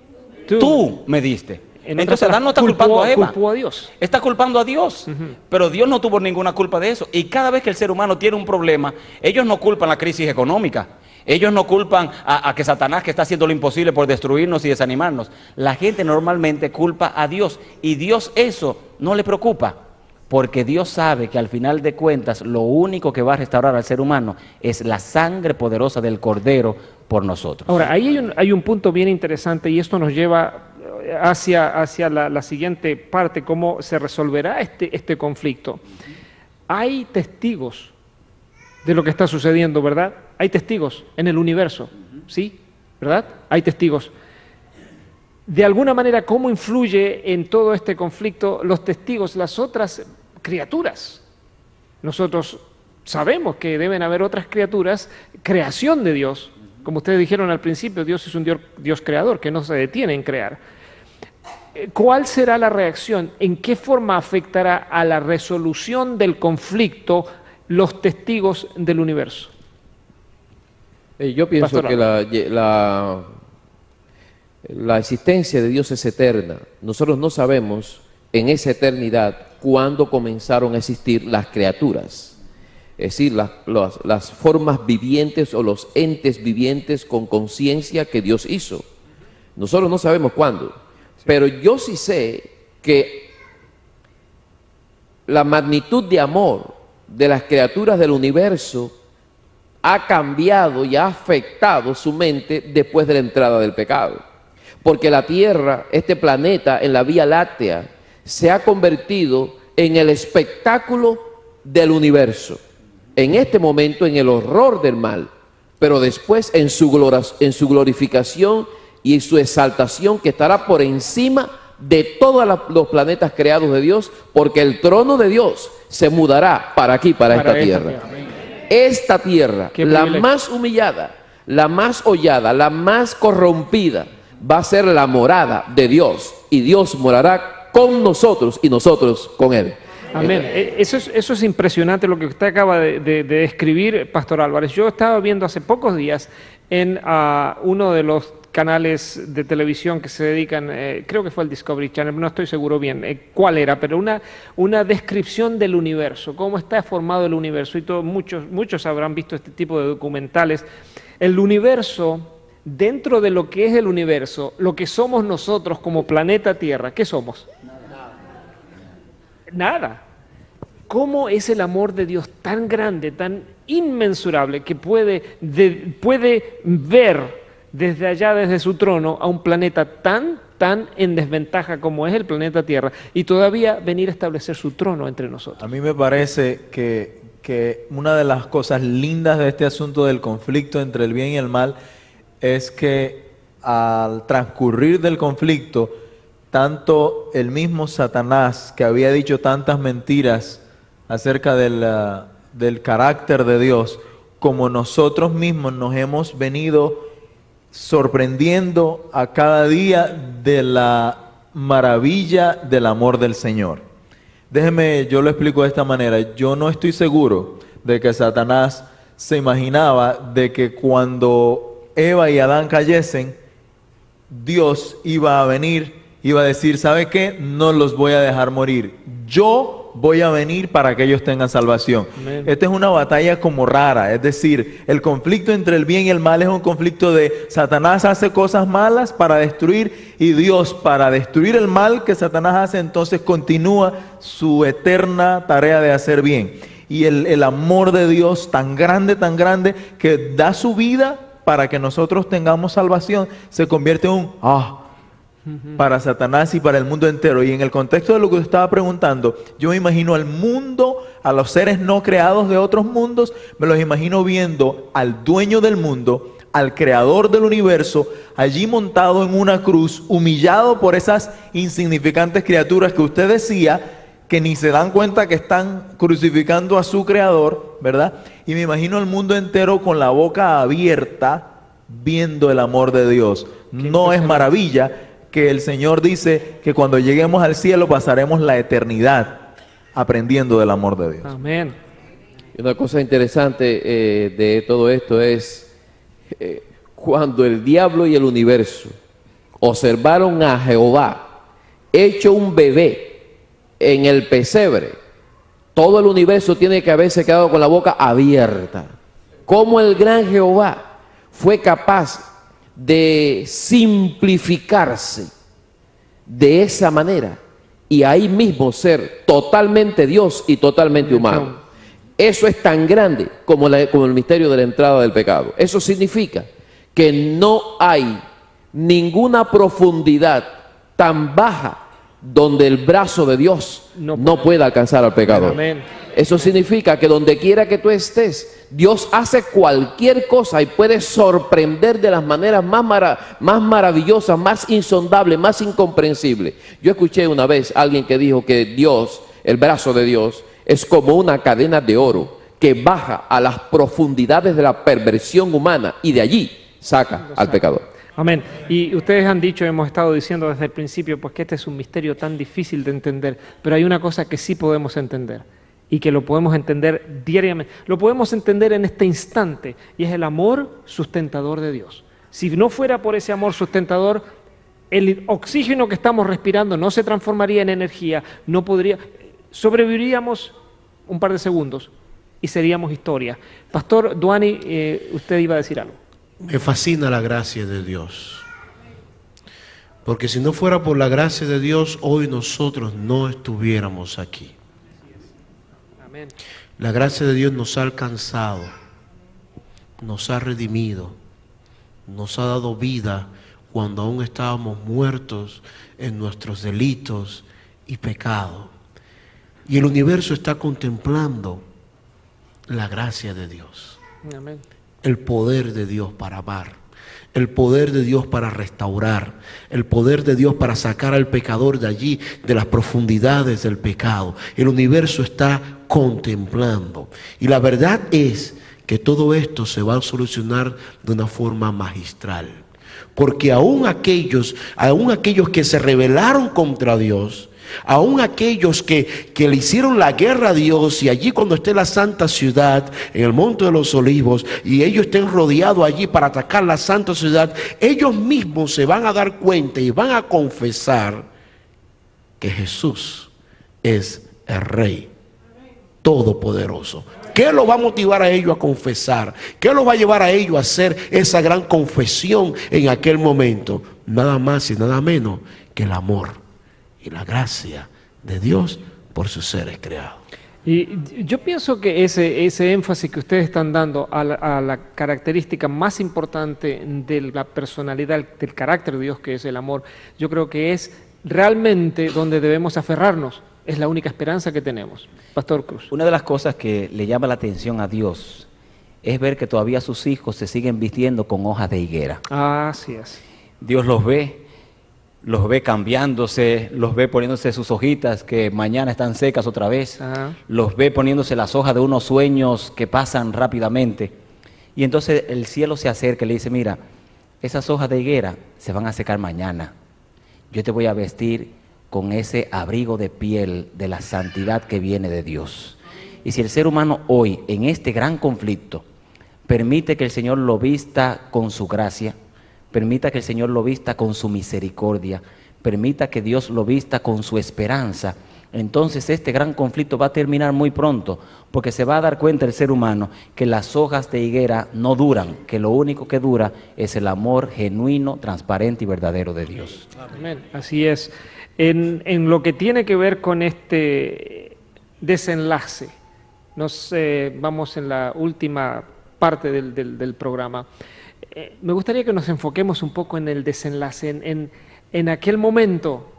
tú me diste. Entonces Adán no está culpando a Eva, culpó a Dios. está culpando a Dios. Pero Dios no tuvo ninguna culpa de eso. Y cada vez que el ser humano tiene un problema, ellos no culpan la crisis económica. Ellos no culpan a que Satanás, que está haciendo lo imposible por destruirnos y desanimarnos. La gente normalmente culpa a Dios. Y Dios eso no le preocupa. Porque Dios sabe que al final de cuentas lo único que va a restaurar al ser humano es la sangre poderosa del Cordero por nosotros. Ahora, ahí hay un punto bien interesante y esto nos lleva hacia la siguiente parte, cómo se resolverá este conflicto. Hay testigos de lo que está sucediendo, ¿verdad? Hay testigos en el universo, ¿sí? ¿Verdad? Hay testigos. De alguna manera, ¿cómo influye en todo este conflicto los testigos, las otras criaturas? Nosotros sabemos que deben haber otras criaturas, creación de Dios. Como ustedes dijeron al principio, Dios es un Dios creador, que no se detiene en crear. ¿Cuál será la reacción? ¿En qué forma afectará a la resolución del conflicto los testigos del universo? Yo pienso Pastor, que la existencia de Dios es eterna. Nosotros no sabemos en esa eternidad cuándo comenzaron a existir las criaturas. Es decir, las formas vivientes o los entes vivientes con conciencia que Dios hizo. Nosotros no sabemos cuándo. Pero yo sí sé que la magnitud de amor de las criaturas del universo ha cambiado y ha afectado su mente después de la entrada del pecado. Porque la Tierra, este planeta en la Vía Láctea, se ha convertido en el espectáculo del universo. En este momento en el horror del mal, pero después en su glorificación y su exaltación, que estará por encima de todos los planetas creados de Dios, porque el trono de Dios se mudará para aquí, para esta tierra. Esta tierra, la más humillada, la más hollada, la más corrompida, va a ser la morada de Dios. y Dios morará con nosotros y nosotros con Él. Amén. Eso es impresionante lo que usted acaba de describir, Pastor Álvarez. Yo estaba viendo hace pocos días en uno de los canales de televisión que se dedican, creo que fue el Discovery Channel, no estoy seguro bien cuál era, pero una descripción del universo, cómo está formado el universo, y muchos habrán visto este tipo de documentales. El universo, dentro de lo que es el universo, lo que somos nosotros como planeta Tierra, ¿qué somos? Nada. ¿Cómo es el amor de Dios tan grande, tan inmensurable, que puede ver desde allá, desde su trono, a un planeta tan en desventaja como es el planeta Tierra, y todavía venir a establecer su trono entre nosotros? A mí me parece que una de las cosas lindas de este asunto del conflicto entre el bien y el mal es que al transcurrir del conflicto, tanto el mismo Satanás, que había dicho tantas mentiras acerca del carácter de Dios, como nosotros mismos nos hemos venido sorprendiendo a cada día de la maravilla del amor del Señor. Déjeme, yo lo explico de esta manera. Yo no estoy seguro de que Satanás se imaginaba de que cuando Eva y Adán cayesen, Dios iba a venir, iba a decir, ¿sabe qué? No los voy a dejar morir. Yo voy a venir para que ellos tengan salvación. Amén. Esta es una batalla como rara, es decir, el conflicto entre el bien y el mal es un conflicto de Satanás hace cosas malas para destruir, y Dios, para destruir el mal que Satanás hace, entonces continúa su eterna tarea de hacer bien. Y el amor de Dios tan grande, que da su vida para que nosotros tengamos salvación, se convierte en un para Satanás y para el mundo entero. Y en el contexto de lo que usted estaba preguntando, yo me imagino al mundo, a los seres no creados de otros mundos, me los imagino viendo al dueño del mundo, al creador del universo, allí montado en una cruz, humillado por esas insignificantes criaturas que usted decía, que ni se dan cuenta que están crucificando a su creador, ¿verdad? Y me imagino al mundo entero con la boca abierta, viendo el amor de Dios. No es maravilla que el Señor dice que cuando lleguemos al cielo pasaremos la eternidad aprendiendo del amor de Dios. Amén. Una cosa interesante de todo esto es cuando el diablo y el universo observaron a Jehová hecho un bebé en el pesebre, todo el universo tiene que haberse quedado con la boca abierta. ¿Cómo el gran Jehová fue capaz de simplificarse de esa manera y ahí mismo ser totalmente Dios y totalmente humano? Eso es tan grande como el misterio de la entrada del pecado. Eso significa que no hay ninguna profundidad tan baja donde el brazo de Dios no pueda alcanzar al pecador. Amén. Eso significa que donde quiera que tú estés, Dios hace cualquier cosa y puede sorprender de las maneras más maravillosas, más insondables, más incomprensibles. Yo escuché una vez a alguien que dijo que Dios, el brazo de Dios, es como una cadena de oro que baja a las profundidades de la perversión humana y de allí saca al pecador. Amén. Y ustedes han dicho, hemos estado diciendo desde el principio, pues que este es un misterio tan difícil de entender, pero hay una cosa que sí podemos entender y que lo podemos entender diariamente, lo podemos entender en este instante, y es el amor sustentador de Dios. Si no fuera por ese amor sustentador, el oxígeno que estamos respirando no se transformaría en energía, sobreviviríamos un par de segundos y seríamos historia. Pastor Duani, usted iba a decir algo. Me fascina la gracia de Dios, porque si no fuera por la gracia de Dios, hoy nosotros no estuviéramos aquí. Amén. La gracia de Dios nos ha alcanzado, nos ha redimido, nos ha dado vida cuando aún estábamos muertos en nuestros delitos y pecados. Y el universo está contemplando la gracia de Dios. Amén. El poder de Dios para amar, el poder de Dios para restaurar, el poder de Dios para sacar al pecador de allí, de las profundidades del pecado. El universo está contemplando. Y la verdad es que todo esto se va a solucionar de una forma magistral. Porque aún aquellos que se rebelaron contra Dios, aún aquellos que le hicieron la guerra a Dios, y allí cuando esté la santa ciudad, en el Monte de los Olivos, y ellos estén rodeados allí para atacar la santa ciudad, ellos mismos se van a dar cuenta y van a confesar que Jesús es el Rey Todopoderoso. ¿Qué los va a motivar a ellos a confesar? ¿Qué los va a llevar a ellos a hacer esa gran confesión en aquel momento? Nada más y nada menos que el amor y la gracia de Dios por sus seres creados. Y yo pienso que ese énfasis que ustedes están dando a la característica más importante de la personalidad, del carácter de Dios, que es el amor, yo creo que es realmente donde debemos aferrarnos. Es la única esperanza que tenemos. Pastor Cruz. Una de las cosas que le llama la atención a Dios es ver que todavía sus hijos se siguen vistiendo con hojas de higuera. Así es. Dios los ve cambiándose, los ve poniéndose sus hojitas que mañana están secas otra vez, los ve poniéndose las hojas de unos sueños que pasan rápidamente. Y entonces el cielo se acerca y le dice, mira, esas hojas de higuera se van a secar mañana. Yo te voy a vestir con ese abrigo de piel de la santidad que viene de Dios. Y si el ser humano hoy, en este gran conflicto, permite que el Señor lo vista con su gracia, permita que el Señor lo vista con su misericordia, permita que Dios lo vista con su esperanza, entonces este gran conflicto va a terminar muy pronto, porque se va a dar cuenta el ser humano que las hojas de higuera no duran, que lo único que dura es el amor genuino, transparente y verdadero de Dios. Amén. Así es. En lo que tiene que ver con este desenlace, vamos en la última parte del programa. Me gustaría que nos enfoquemos un poco en el desenlace, en aquel momento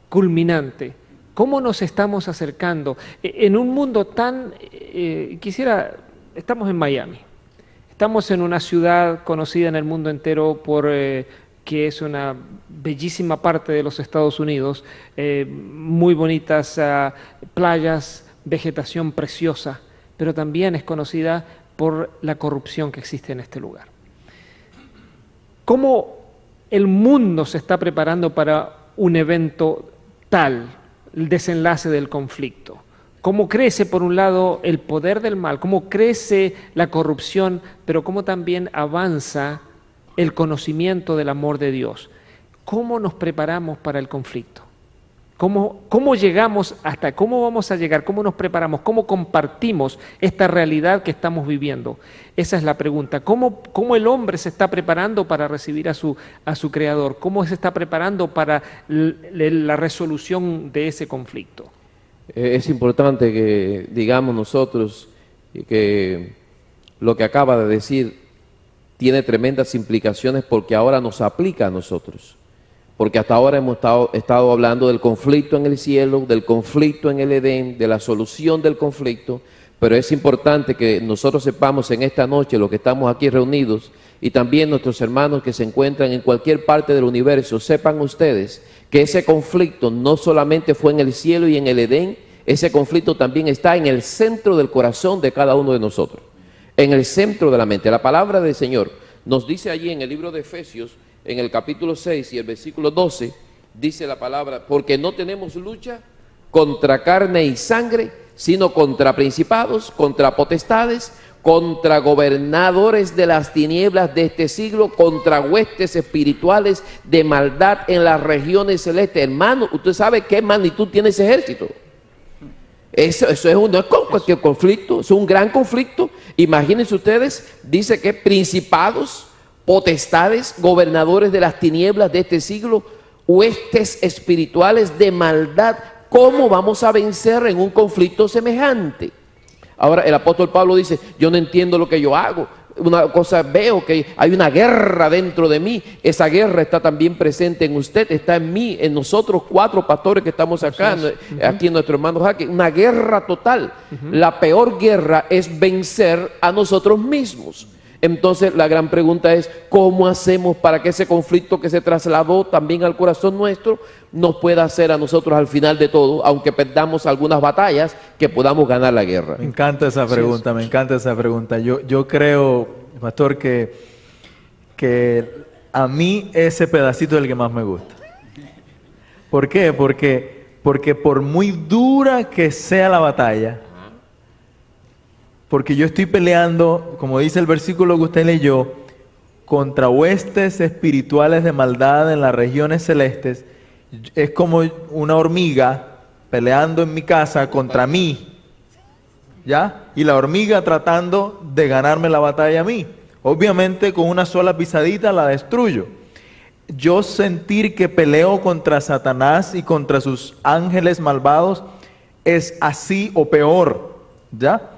culminante. ¿Cómo nos estamos acercando? En un mundo tan... estamos en Miami. Estamos en una ciudad conocida en el mundo entero por... que es una bellísima parte de los Estados Unidos, muy bonitas playas, vegetación preciosa, pero también es conocida por la corrupción que existe en este lugar. ¿Cómo el mundo se está preparando para un evento tal, el desenlace del conflicto? ¿Cómo crece, por un lado, el poder del mal? ¿Cómo crece la corrupción? Pero cómo también avanza el conocimiento del amor de Dios. ¿Cómo nos preparamos para el conflicto? ¿Cómo llegamos hasta, cómo vamos a llegar, cómo nos preparamos, cómo compartimos esta realidad que estamos viviendo? Esa es la pregunta. ¿Cómo el hombre se está preparando para recibir a su Creador? ¿Cómo se está preparando para la resolución de ese conflicto? Es importante que digamos nosotros que lo que acaba de decir tiene tremendas implicaciones porque ahora nos aplica a nosotros. Porque hasta ahora hemos estado hablando del conflicto en el cielo, del conflicto en el Edén, de la solución del conflicto, pero es importante que nosotros sepamos en esta noche, los que estamos aquí reunidos, y también nuestros hermanos que se encuentran en cualquier parte del universo, sepan ustedes que ese conflicto no solamente fue en el cielo y en el Edén, ese conflicto también está en el centro del corazón de cada uno de nosotros. En el centro de la mente. La palabra del Señor nos dice allí en el libro de Efesios, en el capítulo 6 y el versículo 12, dice la palabra, porque no tenemos lucha contra carne y sangre, sino contra principados, contra potestades, contra gobernadores de las tinieblas de este siglo, contra huestes espirituales de maldad en las regiones celestes. Hermano, usted sabe qué magnitud tiene ese ejército. Eso no es cualquier conflicto, es un gran conflicto. Imagínense ustedes, dice que principados, potestades, gobernadores de las tinieblas de este siglo, huestes espirituales de maldad. ¿Cómo vamos a vencer en un conflicto semejante? Ahora el apóstol Pablo dice, yo no entiendo lo que yo hago. Una cosa, veo que hay una guerra dentro de mí. Esa guerra está también presente en usted, está en mí, en nosotros 4 pastores que estamos acá, aquí en nuestro hermano Jaque. Una guerra total. La peor guerra es vencer a nosotros mismos. Entonces la gran pregunta es, ¿cómo hacemos para que ese conflicto que se trasladó también al corazón nuestro nos pueda hacer a nosotros al final de todo, aunque perdamos algunas batallas, que podamos ganar la guerra? Me encanta esa pregunta, me encanta esa pregunta. Yo creo, pastor, que a mí ese pedacito es el que más me gusta. ¿Por qué? Porque por muy dura que sea la batalla, porque yo estoy peleando, como dice el versículo que usted leyó, contra huestes espirituales de maldad en las regiones celestes, es como una hormiga peleando en mi casa contra mí, ¿ya? Y la hormiga tratando de ganarme la batalla a mí. Obviamente con una sola pisadita la destruyo. Yo sentir que peleo contra Satanás y contra sus ángeles malvados es así o peor, ¿ya?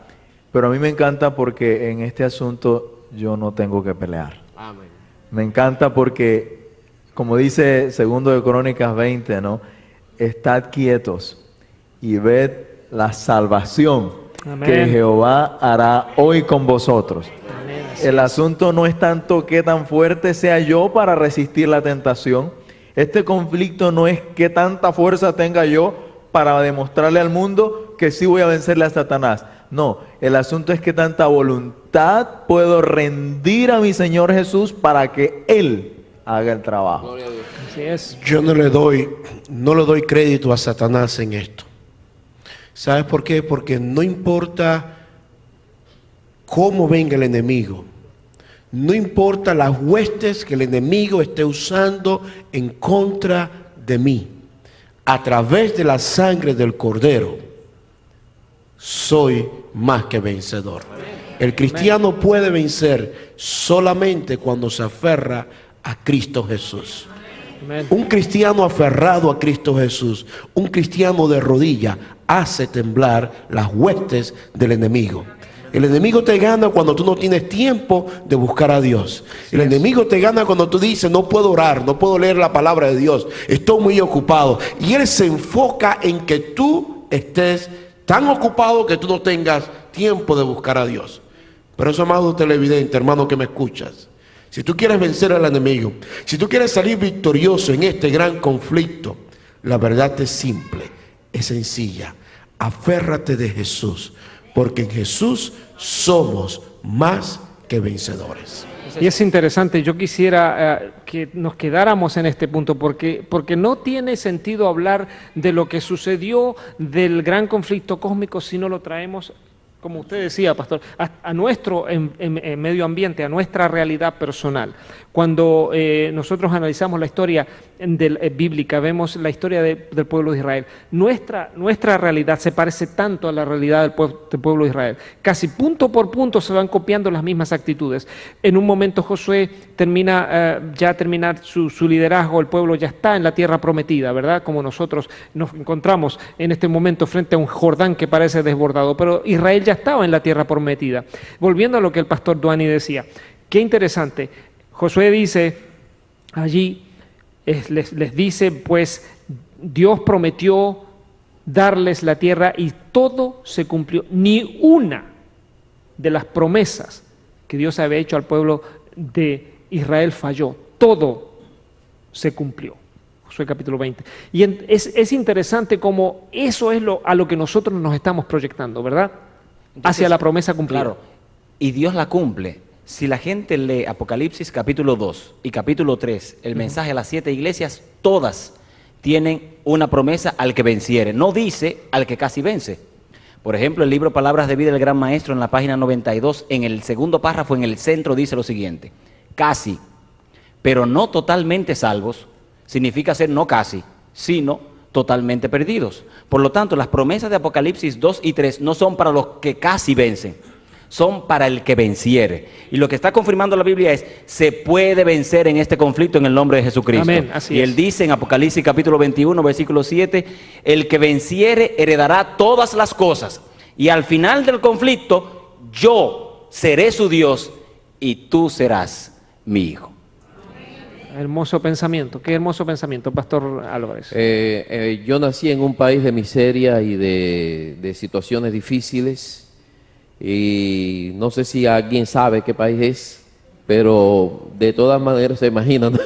Pero a mí me encanta porque en este asunto yo no tengo que pelear. Amén. Me encanta porque, como dice 2 de Crónicas 20, ¿no? Estad quietos y ved la salvación Amén. que Jehová hará hoy con vosotros. Amén. El asunto no es tanto qué tan fuerte sea yo para resistir la tentación. Este conflicto no es qué tanta fuerza tenga yo para demostrarle al mundo que sí voy a vencerle a Satanás. No, el asunto es qué tanta voluntad puedo rendir a mi Señor Jesús para que Él haga el trabajo. Gloria a Dios. Así es. Yo no le doy crédito a Satanás en esto. ¿Sabes por qué? Porque no importa cómo venga el enemigo, no importa las huestes que el enemigo esté usando en contra de mí, a través de la sangre del Cordero, soy más que vencedor. El cristiano puede vencer solamente cuando se aferra a Cristo Jesús. Amén. Un cristiano aferrado a Cristo Jesús, un cristiano de rodilla, hace temblar las huestes del enemigo. El enemigo te gana cuando tú no tienes tiempo de buscar a Dios. El enemigo te gana cuando tú dices, no puedo orar, no puedo leer la palabra de Dios, estoy muy ocupado. Y él se enfoca en que tú estés tan ocupado que tú no tengas tiempo de buscar a Dios. Pero eso, amado televidente, hermano que me escuchas, si tú quieres vencer al enemigo, si tú quieres salir victorioso en este gran conflicto, la verdad es simple, es sencilla. Aférrate de Jesús, porque en Jesús somos más que vencedores. Y es interesante, yo quisiera que nos quedáramos en este punto, porque no tiene sentido hablar de lo que sucedió del gran conflicto cósmico si no lo traemos, como usted decía, pastor, a nuestro medio ambiente, a nuestra realidad personal. Cuando nosotros analizamos la historia bíblica, vemos la historia del pueblo de Israel. Nuestra realidad se parece tanto a la realidad del pueblo de Israel. Casi punto por punto se van copiando las mismas actitudes. En un momento Josué termina su liderazgo, el pueblo ya está en la tierra prometida, ¿verdad? Como nosotros nos encontramos en este momento frente a un Jordán que parece desbordado, pero Israel ya estaba en la tierra prometida. Volviendo a lo que el pastor Duani decía, qué interesante. Josué dice allí, les dice, pues Dios prometió darles la tierra y todo se cumplió. Ni una de las promesas que Dios había hecho al pueblo de Israel falló. Todo se cumplió. Josué capítulo 20. Y es interesante cómo eso es a lo que nosotros nos estamos proyectando, ¿verdad? Entonces, hacia la promesa cumplida. Claro, y Dios la cumple. Si la gente lee Apocalipsis capítulo 2 y capítulo 3, el mensaje a las 7 iglesias, todas tienen una promesa al que venciere. No dice al que casi vence. Por ejemplo, el libro Palabras de Vida del Gran Maestro, en la página 92, en el segundo párrafo, en el centro, dice lo siguiente: casi, pero no totalmente salvos, significa ser no casi, sino totalmente perdidos. Por lo tanto, las promesas de Apocalipsis 2 y 3 no son para los que casi vencen, son para el que venciere. Y lo que está confirmando la Biblia es, se puede vencer en este conflicto en el nombre de Jesucristo. Amén, así y él dice en Apocalipsis capítulo 21, versículo 7, el que venciere heredará todas las cosas. Y al final del conflicto, yo seré su Dios y tú serás mi hijo. Hermoso pensamiento, qué hermoso pensamiento, Pastor Álvarez. Yo nací en un país de miseria y de situaciones difíciles. Y no sé si alguien sabe qué país es, pero de todas maneras se imaginan.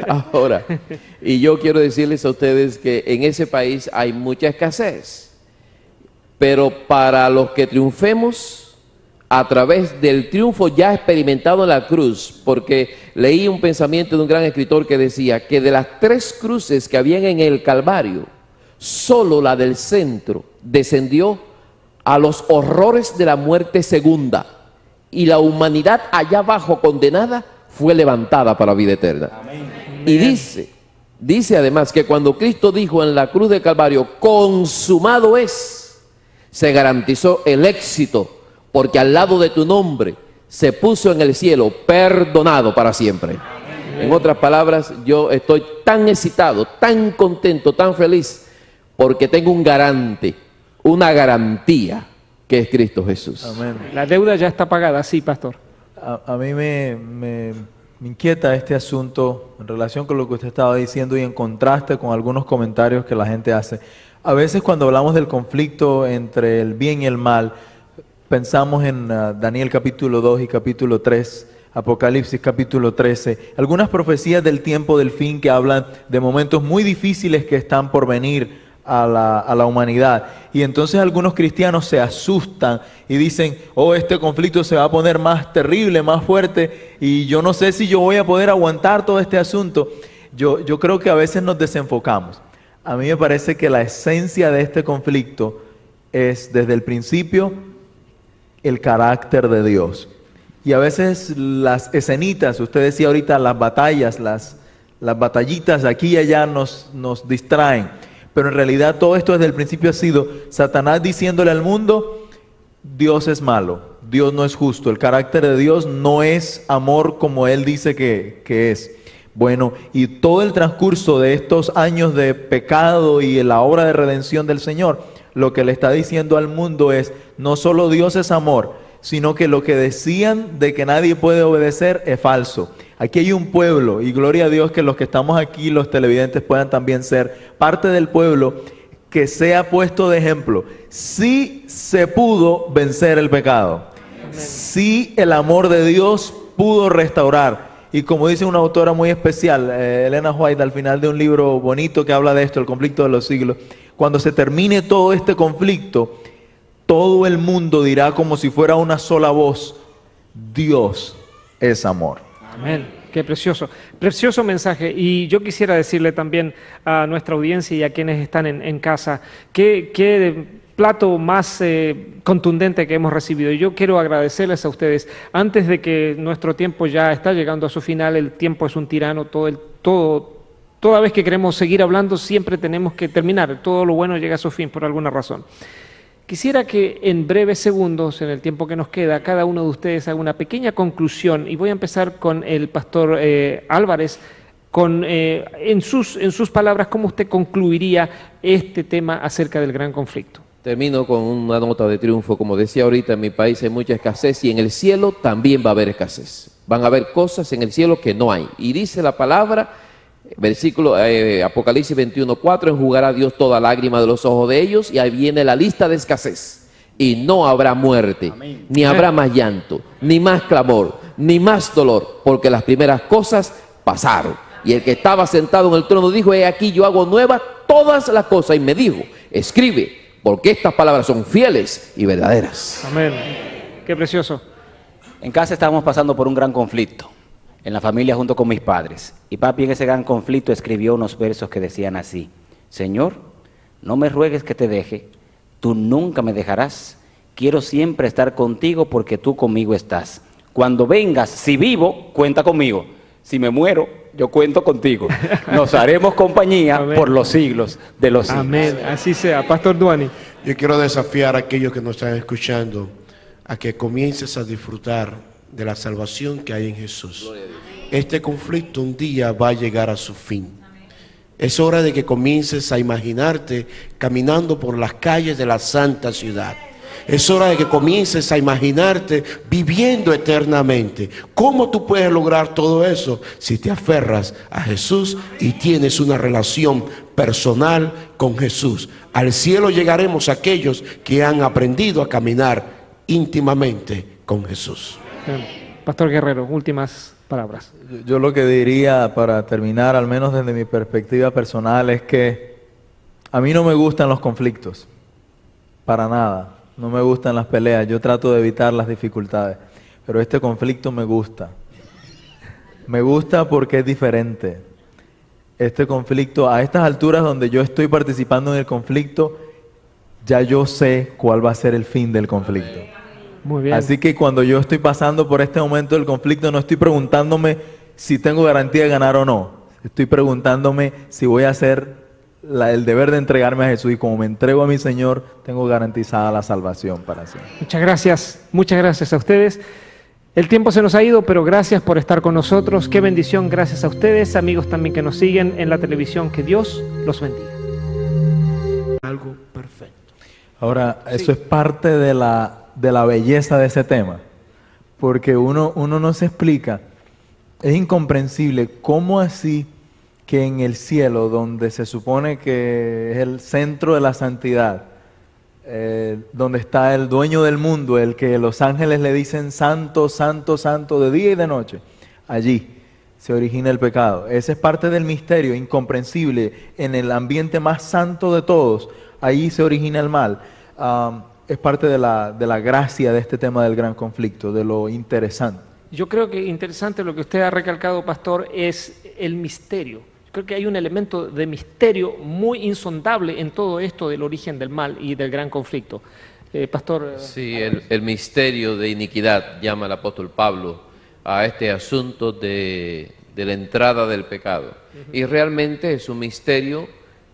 Ahora, y yo quiero decirles a ustedes que en ese país hay mucha escasez, pero para los que triunfemos a través del triunfo ya experimentado en la cruz, porque leí un pensamiento de un gran escritor que decía que de las 3 cruces que habían en el Calvario, solo la del centro descendió a los horrores de la muerte segunda, y la humanidad allá abajo condenada fue levantada para la vida eterna. Amén. Y dice además que cuando Cristo dijo en la cruz del Calvario, consumado es, se garantizó el éxito, porque al lado de tu nombre se puso en el cielo, perdonado para siempre. Amén. En otras palabras, yo estoy tan excitado, tan contento, tan feliz, porque tengo un garante, una garantía, que es Cristo Jesús. Amén. La deuda ya está pagada, sí, pastor. A mí me inquieta este asunto en relación con lo que usted estaba diciendo y en contraste con algunos comentarios que la gente hace. A veces cuando hablamos del conflicto entre el bien y el mal, pensamos en Daniel capítulo 2 y capítulo 3, Apocalipsis capítulo 13, algunas profecías del tiempo del fin que hablan de momentos muy difíciles que están por venir a la humanidad. Y entonces algunos cristianos se asustan y dicen, oh, este conflicto se va a poner más terrible, más fuerte, y yo no sé si yo voy a poder aguantar todo este asunto. Yo creo que a veces nos desenfocamos. A mí me parece que la esencia de este conflicto es desde el principio el carácter de Dios. Y a veces las escenitas, usted decía ahorita las batallas, las batallitas aquí y allá nos distraen. Pero en realidad todo esto desde el principio ha sido Satanás diciéndole al mundo, Dios es malo, Dios no es justo, el carácter de Dios no es amor como Él dice que es. Bueno, y todo el transcurso de estos años de pecado y la obra de redención del Señor, lo que le está diciendo al mundo es, no solo Dios es amor, sino que lo que decían de que nadie puede obedecer es falso. Aquí hay un pueblo, y gloria a Dios que los que estamos aquí, los televidentes, puedan también ser parte del pueblo que sea puesto de ejemplo. Sí se pudo vencer el pecado. Sí el amor de Dios pudo restaurar. Y como dice una autora muy especial, Elena White, al final de un libro bonito que habla de esto, El conflicto de los siglos, cuando se termine todo este conflicto, todo el mundo dirá como si fuera una sola voz, Dios es amor. Amén. Qué precioso. Precioso mensaje. Y yo quisiera decirle también a nuestra audiencia y a quienes están en casa, qué plato más contundente que hemos recibido. Y yo quiero agradecerles a ustedes. Antes de que nuestro tiempo ya está llegando a su final, el tiempo es un tirano, toda vez que queremos seguir hablando, siempre tenemos que terminar. Todo lo bueno llega a su fin por alguna razón. Quisiera que en breves segundos, en el tiempo que nos queda, cada uno de ustedes haga una pequeña conclusión, y voy a empezar con el pastor Álvarez, en sus palabras, ¿cómo usted concluiría este tema acerca del gran conflicto? Termino con una nota de triunfo. Como decía ahorita, en mi país hay mucha escasez y en el cielo también va a haber escasez. Van a haber cosas en el cielo que no hay. Y dice la palabra, versículo Apocalipsis 21:4, enjugará Dios toda lágrima de los ojos de ellos, y ahí viene la lista de escasez. Y no habrá muerte, amén, ni habrá más llanto, ni más clamor, ni más dolor, porque las primeras cosas pasaron. Y el que estaba sentado en el trono dijo, he aquí yo hago nuevas todas las cosas. Y me dijo, escribe, porque estas palabras son fieles y verdaderas. Amén. Qué precioso. En casa estábamos pasando por un gran conflicto, en la familia junto con mis padres. Y papi en ese gran conflicto escribió unos versos que decían así: Señor, no me ruegues que te deje, tú nunca me dejarás. Quiero siempre estar contigo porque tú conmigo estás. Cuando vengas, si vivo, cuenta conmigo. Si me muero, yo cuento contigo. Nos haremos compañía amén, por los siglos de los siglos. Amén, así sea. Pastor Duani. Yo quiero desafiar a aquellos que nos están escuchando a que comiences a disfrutar de la salvación que hay en Jesús. Este conflicto un día va a llegar a su fin. Es hora de que comiences a imaginarte caminando por las calles de la santa ciudad. Es hora de que comiences a imaginarte viviendo eternamente. ¿Cómo tú puedes lograr todo eso? Si te aferras a Jesús y tienes una relación personal con Jesús. Al cielo llegaremos aquellos que han aprendido a caminar íntimamente con Jesús. Pastor Guerrero, últimas palabras. Yo lo que diría para terminar, al menos desde mi perspectiva personal, es que a mí no me gustan los conflictos, para nada. no me gustan las peleas, yo trato de evitar las dificultades, pero este conflicto me gusta. Me gusta porque es diferente. Este conflicto, a estas alturas donde yo estoy participando en el conflicto, ya yo sé cuál va a ser el fin del conflicto. Muy bien. Así que cuando yo estoy pasando por este momento del conflicto, no estoy preguntándome si tengo garantía de ganar o no. Estoy preguntándome si voy a hacer el deber de entregarme a Jesús, y como me entrego a mi Señor, tengo garantizada la salvación para siempre. Muchas gracias a ustedes. El tiempo se nos ha ido, pero gracias por estar con nosotros. Qué bendición, gracias a ustedes, amigos también que nos siguen en la televisión. Que Dios los bendiga. Algo perfecto. Ahora, eso es parte de la belleza de ese tema, porque uno no se explica, es incomprensible cómo así que en el cielo, donde se supone que es el centro de la santidad, donde está el dueño del mundo, el que los ángeles le dicen santo, santo, santo de día y de noche, allí se origina el pecado. Ese es parte del misterio incomprensible. En el ambiente más santo de todos, allí se origina el mal. Es parte de la gracia de este tema del gran conflicto, de lo interesante. Yo creo que interesante lo que usted ha recalcado, pastor, es el misterio. Creo que hay un elemento de misterio muy insondable en todo esto del origen del mal y del gran conflicto. Pastor. Sí, el misterio de iniquidad, llama el apóstol Pablo a este asunto de la entrada del pecado. Y realmente es un misterio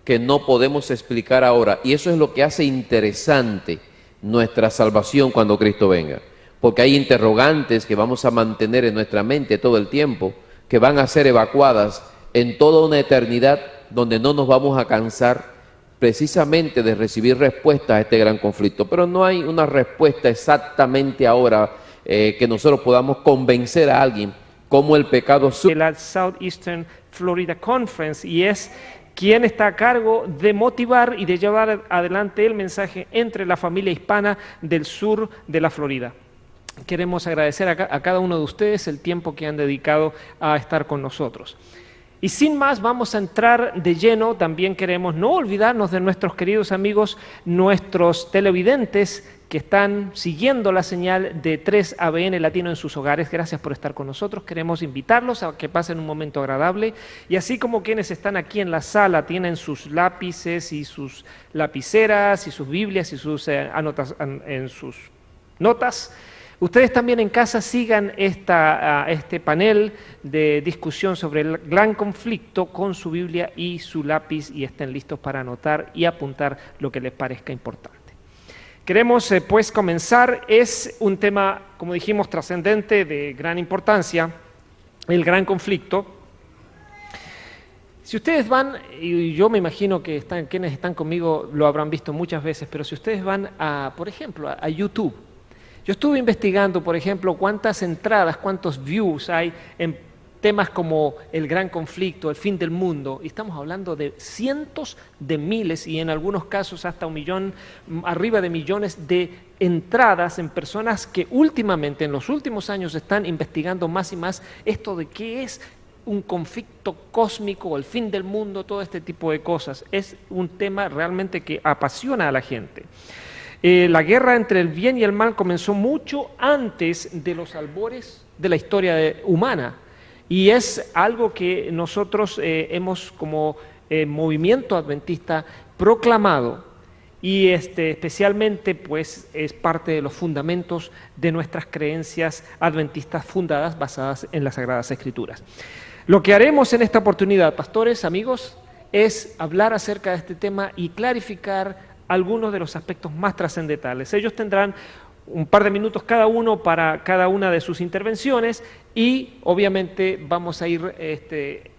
que no podemos explicar ahora. Y eso es lo que hace interesante nuestra salvación cuando Cristo venga. Porque hay interrogantes que vamos a mantener en nuestra mente todo el tiempo, que van a ser evacuadas en toda una eternidad, donde no nos vamos a cansar precisamente de recibir respuestas a este gran conflicto. Pero no hay una respuesta exactamente ahora que nosotros podamos convencer a alguien cómo el pecado De la Southeastern Florida Conference, y es quien está a cargo de motivar y de llevar adelante el mensaje entre la familia hispana del sur de la Florida. Queremos agradecer a cada uno de ustedes el tiempo que han dedicado a estar con nosotros. Y sin más, vamos a entrar de lleno. También queremos no olvidarnos de nuestros queridos amigos, nuestros televidentes que están siguiendo la señal de 3ABN Latino en sus hogares. Gracias por estar con nosotros. Queremos invitarlos a que pasen un momento agradable. Y así como quienes están aquí en la sala tienen sus lápices y sus lapiceras y sus Biblias y sus notas, ustedes también en casa sigan este panel de discusión sobre el gran conflicto con su Biblia y su lápiz, y estén listos para anotar y apuntar lo que les parezca importante. Queremos pues comenzar. Es un tema, como dijimos, trascendente, de gran importancia, el gran conflicto. Si ustedes van, y yo me imagino que quienes están conmigo lo habrán visto muchas veces, pero si ustedes van por ejemplo, a YouTube. Yo estuve investigando, por ejemplo, cuántas entradas, cuántos views hay en temas como el gran conflicto, el fin del mundo, y estamos hablando de cientos de miles y en algunos casos hasta 1 millón, arriba de millones de entradas en personas que últimamente, en los últimos años, están investigando más y más esto de qué es un conflicto cósmico, el fin del mundo, todo este tipo de cosas. Es un tema realmente que apasiona a la gente. La guerra entre el bien y el mal comenzó mucho antes de los albores de la historia humana, y es algo que nosotros hemos como movimiento adventista proclamado, y especialmente pues es parte de los fundamentos de nuestras creencias adventistas fundadas, basadas en las Sagradas Escrituras. Lo que haremos en esta oportunidad, pastores, amigos, es hablar acerca de este tema y clarificar algunos de los aspectos más trascendentales. Ellos tendrán un par de minutos cada uno para cada una de sus intervenciones, y obviamente vamos a ir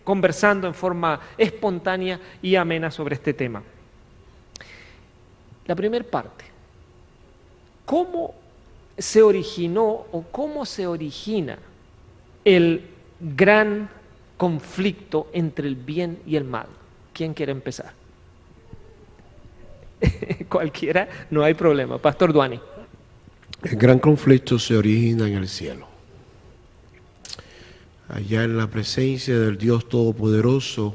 conversando en forma espontánea y amena sobre este tema. La primera parte: ¿cómo se originó o cómo se origina el gran conflicto entre el bien y el mal? ¿Quién quiere empezar? Cualquiera, no hay problema. Pastor Duani. El gran conflicto se origina en el cielo. Allá en la presencia del Dios Todopoderoso.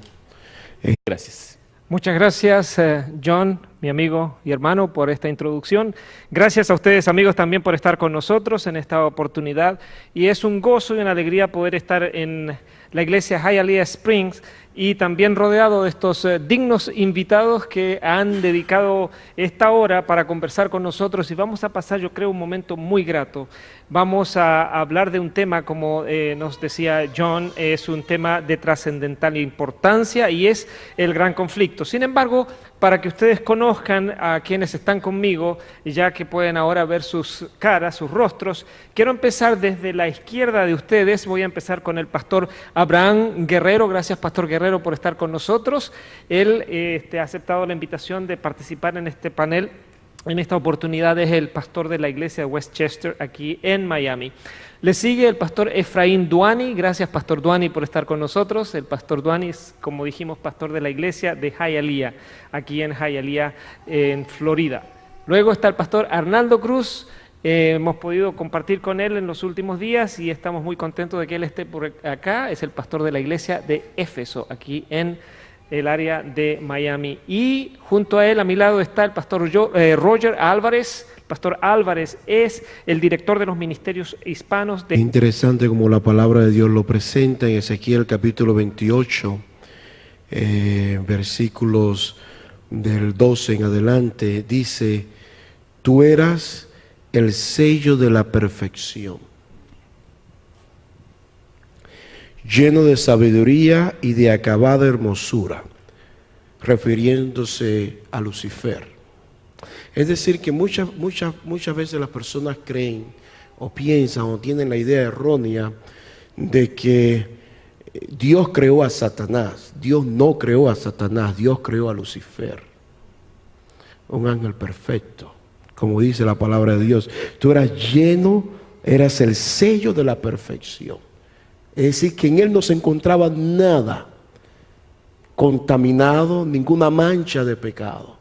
Gracias. Muchas gracias, John. mi amigo y hermano, por esta introducción. Gracias a ustedes, amigos, también por estar con nosotros en esta oportunidad. Y es un gozo y una alegría poder estar en la iglesia Hialeah Springs y también rodeado de estos dignos invitados que han dedicado esta hora para conversar con nosotros, y vamos a pasar, yo creo, un momento muy grato. Vamos a hablar de un tema, como nos decía John, es un tema de trascendental importancia y es el gran conflicto. Sin embargo, para que ustedes conozcan a quienes están conmigo, ya que pueden ahora ver sus caras, sus rostros, quiero empezar desde la izquierda de ustedes. Voy a empezar con el pastor Abraham Guerrero. Gracias, pastor Guerrero, por estar con nosotros. Él ha aceptado la invitación de participar en este panel. En esta oportunidad es el pastor de la iglesia de Westchester, aquí en Miami. Le sigue el pastor Efraín Duani. Gracias, pastor Duani, por estar con nosotros. El pastor Duani es, como dijimos, pastor de la iglesia de Hialeah, aquí en Hialeah, en Florida. Luego está el pastor Arnaldo Cruz. Hemos podido compartir con él en los últimos días y estamos muy contentos de que él esté por acá. Es el pastor de la iglesia de Éfeso, aquí en el área de Miami. Y junto a él, a mi lado, está el pastor Roger Álvarez. El pastor Álvarez es el director de los ministerios hispanos de... Interesante como la palabra de Dios lo presenta en Ezequiel capítulo 28, versículos del 12 en adelante. Dice: tú eras el sello de la perfección, lleno de sabiduría y de acabada hermosura, refiriéndose a Lucifer. Es decir, que muchas veces las personas creen o piensan o tienen la idea errónea de que Dios creó a Satanás. Dios no creó a Satanás, Dios creó a Lucifer, un ángel perfecto, como dice la palabra de Dios. Tú eras lleno, eras el sello de la perfección. Es decir, que en él no se encontraba nada contaminado, ninguna mancha de pecado.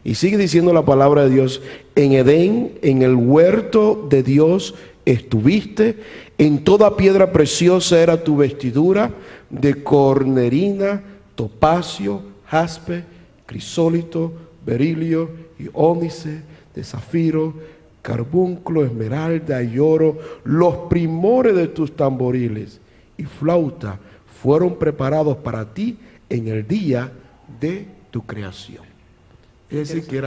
Y sigue diciendo la palabra de Dios: en Edén, en el huerto de Dios estuviste, en toda piedra preciosa era tu vestidura, de cornerina, topacio, jaspe, crisólito, berilio y ónice, de zafiro, carbunclo, esmeralda y oro. Los primores de tus tamboriles y flauta fueron preparados para ti en el día de tu creación. Es decir, que era